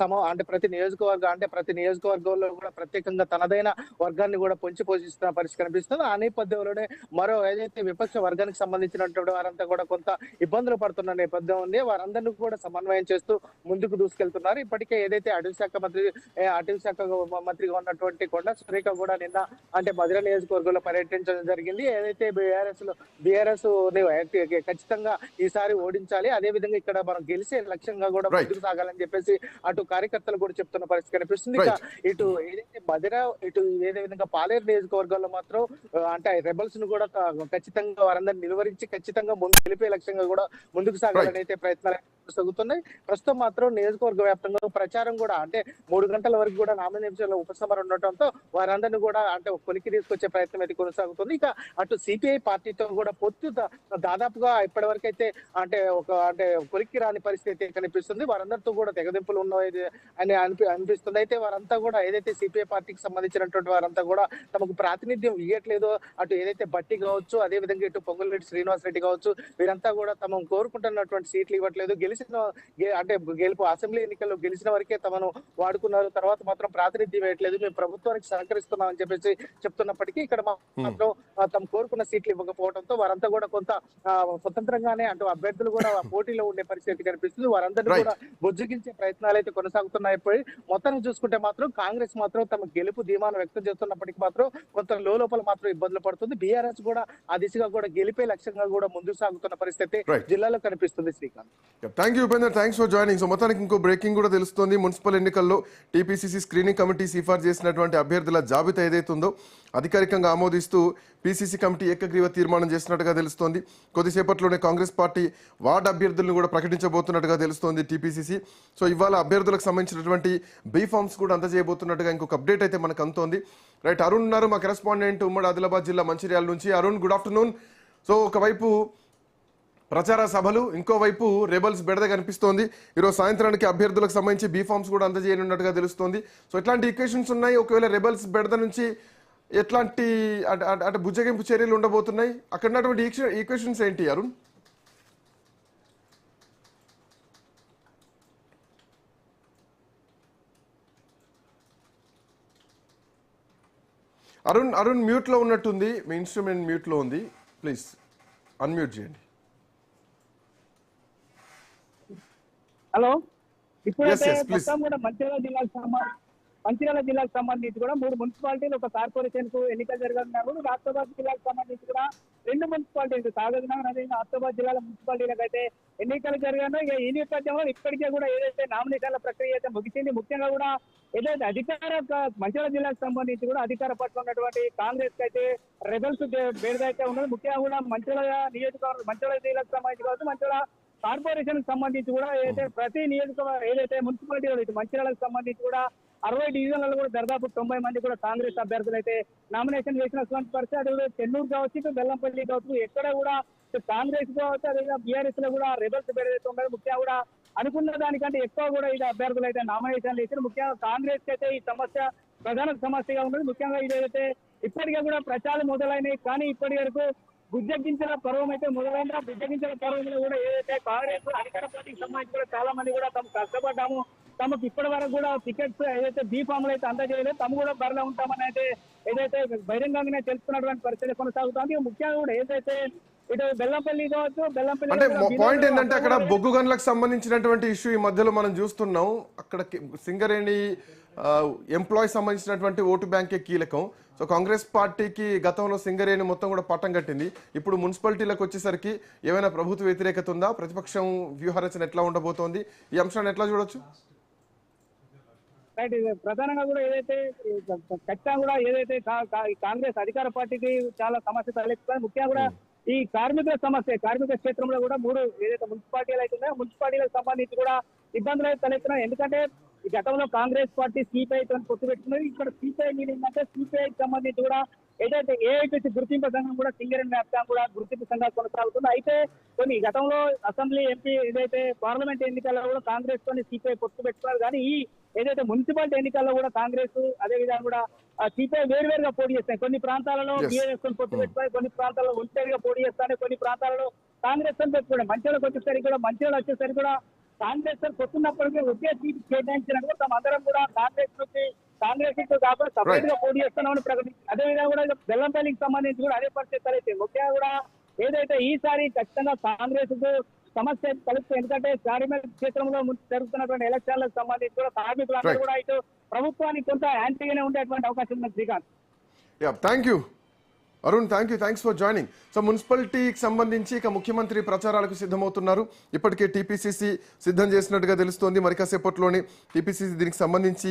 S6: నియోజకవర్గంలో కూడా ప్రత్యేకంగా తనదైన వర్గాన్ని కూడా పొంచి పోషిస్తున్న పరిస్థితి కనిపిస్తుంది. ఆ నేపథ్యంలోనే మరో ఏదైతే విపక్ష వర్గానికి సంబంధించినటువంటి వారంతా కూడా కొంత ఇబ్బందులు పడుతున్న నేపథ్యం ఉంది. వారందరినీ కూడా సమన్వయం చేస్తూ ముందుకు దూసుకెళ్తున్నారు. ఇప్పటికే ఏదైతే అటవీ శాఖ మంత్రిగా ఉన్నటువంటి కొండా సురేఖ కూడా నిన్న మధిర నియోజకవర్గంలో పర్యటించడం జరిగింది. ఏదైతే బీఆర్ఎస్ ఖచ్చితంగా ఈసారి ఓడించాలి, అదే విధంగా ఇక్కడ మనం గెలిచే లక్ష్యంగా కూడా ముందుకు సాగాలని చెప్పేసి అటు కార్యకర్తలు కూడా చెప్తున్న పరిస్థితి కనిపిస్తుంది. ఇటు ఏదైతే మధిర, ఇటు ఏదే విధంగా పాలేరు నియోజకవర్గాల్లో మాత్రం రెబల్స్ ను కూడా ఖచ్చితంగా వారందరినీ నిలువరించి ఖచ్చితంగా ముందు గెలిపే లక్ష్యంగా కూడా ముందుకు సాగాలని అయితే ప్రయత్నాలు కొనసాగుతున్నాయి. ప్రస్తుతం మాత్రం నియోజకవర్గ వ్యాప్తంగా ప్రచారం కూడా 3 గంటల వరకు కూడా నామినేషన్ల ఉపసంహరణ ఉండటంతో వారందరినీ కూడా కొలికి తీసుకొచ్చే ప్రయత్నం అయితే కొనసాగుతుంది. ఇక అటు సిపిఐ పార్టీతో కూడా పొత్తు దాదాపుగా ఇప్పటి వరకు అయితే కొలిక్కి రాని పరిస్థితి కనిపిస్తుంది. వారందరితో కూడా తెగదింపులు ఉన్నాయి అని అనిపిస్తుంది. అవుతుంది. అయితే వారంతా కూడా ఏదైతే సిపిఐ పార్టీకి సంబంధించినటువంటి వారంతా కూడా తమకు ప్రాతినిధ్యం ఇవ్వట్లేదు. అటు ఏదైతే బట్టి కావచ్చు, అదే విధంగా ఇటు పొంగులేటి శ్రీనివాస్ రెడ్డి కావచ్చు, వీరంతా కూడా తమ కోరుకుంటున్నటువంటి సీట్లు ఇవ్వట్లేదు. అంటే గెలుపు అసెంబ్లీ ఎన్నికల్లో గెలిచిన వరకే తమను వాడుకున్నారు. తర్వాత మాత్రం ప్రాతినిధ్యం వేయట్లేదు. మేము ప్రభుత్వానికి సహకరిస్తున్నాం అని చెప్పేసి చెప్తున్నప్పటికీ ఇక్కడ మాత్రం తమ కోరుకున్న సీట్లు ఇవ్వకపోవడంతో వారంతా కూడా కొంత స్వతంత్రంగానే అంటూ అభ్యర్థులు కూడా పోటీలో ఉండే పరిస్థితి కనిపిస్తుంది. వారందరినీ కూడా బుజ్జగించే ప్రయత్నాలు అయితే కొనసాగుతున్నాయి. మొత్తాన్ని చూసుకుంటే మాత్రం కాంగ్రెస్ మాత్రం తమ గెలుపు ధీమాను వ్యక్తం చేస్తున్నప్పటికీ మాత్రం కొంత లోపల మాత్రం ఇబ్బందులు పడుతుంది. బీఆర్ఎస్ కూడా ఆ దిశగా కూడా గెలిపే లక్ష్యంగా కూడా ముందుకు సాగుతున్న పరిస్థితి జిల్లాలో కనిపిస్తుంది. Srikanth,
S2: thank you Upender, thanks for joining. So మొత్తానికి ఇంకో బ్రేకింగ్ కూడా తెలుస్తుంది. మున్సిపల్ ఎన్నికల్లో టీపీసీసీ స్క్రీనింగ్ కమిటీ సిఫార్సు చేసినటువంటి అభ్యర్థుల జాబితా ఏదైతే ఉందో అధికారికంగా ఆమోదిస్తూ పీసీసీ కమిటీ ఏకగ్రీవ తీర్మానం చేసినట్టుగా తెలుస్తోంది. కొద్దిసేపట్లోనే కాంగ్రెస్ పార్టీ వార్డు అభ్యర్థులను కూడా ప్రకటించబోతున్నట్టుగా తెలుస్తోంది టీపీసీసీ. సో ఇవాళ అభ్యర్థులకు సంబంధించినటువంటి బీ ఫామ్స్ కూడా అందజేయబోతున్నట్టుగా ఇంకొక అప్డేట్ అయితే మనకు అందుతోంది. రైట్, అరుణ్ ఉన్నారు మా కరెస్పాండెంట్ ఉమ్మడి ఆదిలాబాద్ జిల్లా మంచిర్యాల నుంచి. Arun, good afternoon. సో ఒకవైపు ప్రచార సభలు, ఇంకోవైపు రెబల్స్ బెడద కనిపిస్తోంది. ఈరోజు సాయంత్రానికి అభ్యర్థులకు సంబంధించి బీ ఫామ్స్ కూడా అందజేయనున్నట్టుగా తెలుస్తోంది. సో ఎట్లాంటి ఈక్వేషన్స్ ఉన్నాయి? ఒకవేళ రెబల్స్ బెడద నుంచి ఎట్లాంటి అంటే బుజ్జగింపు చర్యలు ఉండబోతున్నాయి? అక్కడ ఉన్నటువంటి ఈక్వేషన్స్ ఏంటి అరుణ్? అరుణ్ మ్యూట్ లో ఉన్నట్టుంది. మీ ఇన్స్ట్రుమెంట్ మ్యూట్ లో ఉంది, ప్లీజ్ అన్మ్యూట్ చేయండి.
S7: హలో, ఇప్పుడైతే
S2: Yes, please.
S7: మొత్తం కూడా మంచిర్యాల జిల్లాకు సంబంధించి కూడా 3 మున్సిపాలిటీలు, ఒక కార్పొరేషన్ కు ఎన్నికలు జరగనున్నారు. ఆసిఫాబాద్ జిల్లాకు సంబంధించి కూడా 2 మున్సిపాలిటీలు, కాగజ్నగర్ అదే ఆసిఫాబాద్ జిల్లాల మున్సిపాలిటీలకు అయితే ఎన్నికలు జరిగాను. ఇక ఈ నేపథ్యంలో ఇప్పటికే కూడా ఏదైతే నామినేషన్ల ప్రక్రియ అయితే ముగిసింది. ముఖ్యంగా కూడా ఏదైతే మంచిర్యాల జిల్లాకు సంబంధించి కూడా అధికార పట్ల ఉన్నటువంటి కాంగ్రెస్ కి అయితే రెబల్స్ బేడదైతే ఉన్నది. ముఖ్యంగా కూడా మంచిర్యాల నియోజకవర్గం, మంచిర్యాల జిల్లాకు సంబంధించి కావచ్చు, మంచిర్యాల కార్పొరేషన్ కి సంబంధించి కూడా ఏదైతే ప్రతి నియోజకవర్గం ఏదైతే మున్సిపాలిటీలు ఇటు మంచిర్యాలకు సంబంధించి కూడా 60 డివిజన్లలో కూడా దాదాపు 90 మంది కూడా కాంగ్రెస్ అభ్యర్థులు అయితే నామినేషన్ వేసినటువంటి పరిస్థితి. అదే చెన్నూరు కావచ్చు, ఇటు బెల్లంపల్లి కావచ్చు, ఎక్కడ కూడా కాంగ్రెస్ కావచ్చు, అదేవిధంగా బీఆర్ఎస్ లో కూడా రెబల్స్ బెడదైతే ఉండదు. ముఖ్యంగా కూడా అనుకున్న దానికంటే ఎక్కువ కూడా ఇది అభ్యర్థులు అయితే నామినేషన్లు వేసారు. ముఖ్యంగా కాంగ్రెస్ అయితే ఈ సమస్య ప్రధాన సమస్యగా ఉన్నది. ముఖ్యంగా ఇదైతే ఇప్పటికే కూడా ప్రచారం మొదలైనవి, కానీ ఇప్పటి వరకు బుజ్జగించిన పర్వం అయితే మొదలైన బుజ్జగించిన పర్వంలో కూడా ఏదైతే కాంగ్రెస్ అధికార పార్టీకి సంబంధించి కూడా చాలా మంది కూడా తమ కష్టపడ్డాము, తమకు ఇప్పటి వరకు కూడా టికెట్స్ ఏదైతే బీ ఫామ్లు అయితే అందజేయలేదు, తమ కూడా బరిలో ఉంటామని అయితే ఏదైతే బహిరంగంగానే తెలుసుకున్నటువంటి పరిస్థితి కొనసాగుతుంది. ముఖ్యంగా కూడా ఏదైతే ఇటు బెల్లంపల్లి కావచ్చు, బెల్లంపల్లి
S2: అంటే పాయింట్ ఏంటంటే అక్కడ బొగ్గు గనులకు సంబంధించినటువంటి ఇష్యూ ఈ మధ్యలో మనం చూస్తున్నాం. అక్కడ సింగరేణి ఎంప్లాయీస్ సంబంధించినటువంటి ఓటు బ్యాంకే కీలకం. సో కాంగ్రెస్ పార్టీకి గతంలో సింగరేణి మొత్తం కూడా పట్టం కట్టింది. ఇప్పుడు మున్సిపాలిటీలకు వచ్చేసరికి ఏమైనా ప్రభుత్వ వ్యతిరేకత ఉందా? ప్రతిపక్షం వ్యూహరచన ఎట్లా ఉండబోతోంది? ఈ అంశాన్ని ఎట్లా చూడొచ్చు?
S7: రైట్, ప్రధానంగా కూడా ఏదైతే ఖచ్చితంగా కూడా ఏదైతే కాంగ్రెస్ అధికార పార్టీకి చాలా సమస్య తలెత్తుతుంది. ముఖ్యంగా కూడా ఈ కార్మికుల సమస్య, కార్మిక క్షేత్రంలో కూడా 3 ఏదైతే మున్సిపాలిటీలు అయితే ఉన్నాయో మున్సిపాలిటీలకు సంబంధించి కూడా ఇబ్బందులు అయితే తలెత్తున్నాయి. ఎందుకంటే ఈ గతంలో కాంగ్రెస్ పార్టీ సిపిఐ తో పొత్తు పెట్టుకున్నది. ఇక్కడ సిపిఐ ఏంటంటే సిపిఐకి సంబంధించి కూడా ఏదైతే ఏఐటీసీ గుర్తింపు సంఘం కూడా సింగరేణి వ్యాప్తంగా కూడా గుర్తింపు సంఘాలు కొనసాగుతుంది. అయితే కొన్ని గతంలో అసెంబ్లీ ఎంపీ ఏదైతే పార్లమెంట్ ఎన్నికల్లో కూడా కాంగ్రెస్ తోని సిపిఐ పొత్తు పెట్టుకున్నారు. కానీ ఈ ఏదైతే మున్సిపాలిటీ ఎన్నికల్లో కూడా కాంగ్రెస్ అదే విధంగా కూడా సిపిఐ వేరువేరుగా పోటీ చేస్తాయి. కొన్ని ప్రాంతాలలో బీఆర్ఎస్ తో పొత్తు పెట్టుకుని, కొన్ని ప్రాంతాల్లో ఒంటరిగా పోటీ చేస్తాయి, కొన్ని ప్రాంతాలలో కాంగ్రెస్ తో పెట్టుకోవడం. మంచిర్యాలకు వచ్చేసరికి కూడా మంచిర్యాల వచ్చేసరికి కూడా కాంగ్రెస్ పొత్తున్నప్పటికీ ఒకే సీట్ కేటాయించినట్టు తమ అందరం కూడా కాంగ్రెస్ కాకుండా సపరేట్ గా పోటీ చేస్తున్నామని ప్రకటించారు. అదేవిధంగా కూడా బెల్లంపల్లికి సంబంధించి కూడా అదే పరిస్థితులు అయితే ముఖ్యంగా కూడా ఏదైతే ఈసారి ఖచ్చితంగా కాంగ్రెస్ సమస్య కలుపుతుంది. ఎందుకంటే చారిమేల్ క్షేత్రంలో జరుగుతున్నటువంటి ఎలక్షన్లకు సంబంధించి కూడా కార్మికులందరూ కూడా ఇటు ప్రభుత్వానికి కొంత యాంటీగానే ఉండేటువంటి అవకాశం ఉంది. Srikanth,
S2: thank you Arun, thanks for joining. So మున్సిపాలిటీకి సంబంధించి ఇక ముఖ్యమంత్రి ప్రచారాలకు సిద్ధమవుతున్నారు. ఇప్పటికే టీపీసీసీ సిద్ధం చేసినట్టుగా తెలుస్తోంది. మరి కాసేపట్లోనే టీపీసీసీ దీనికి సంబంధించి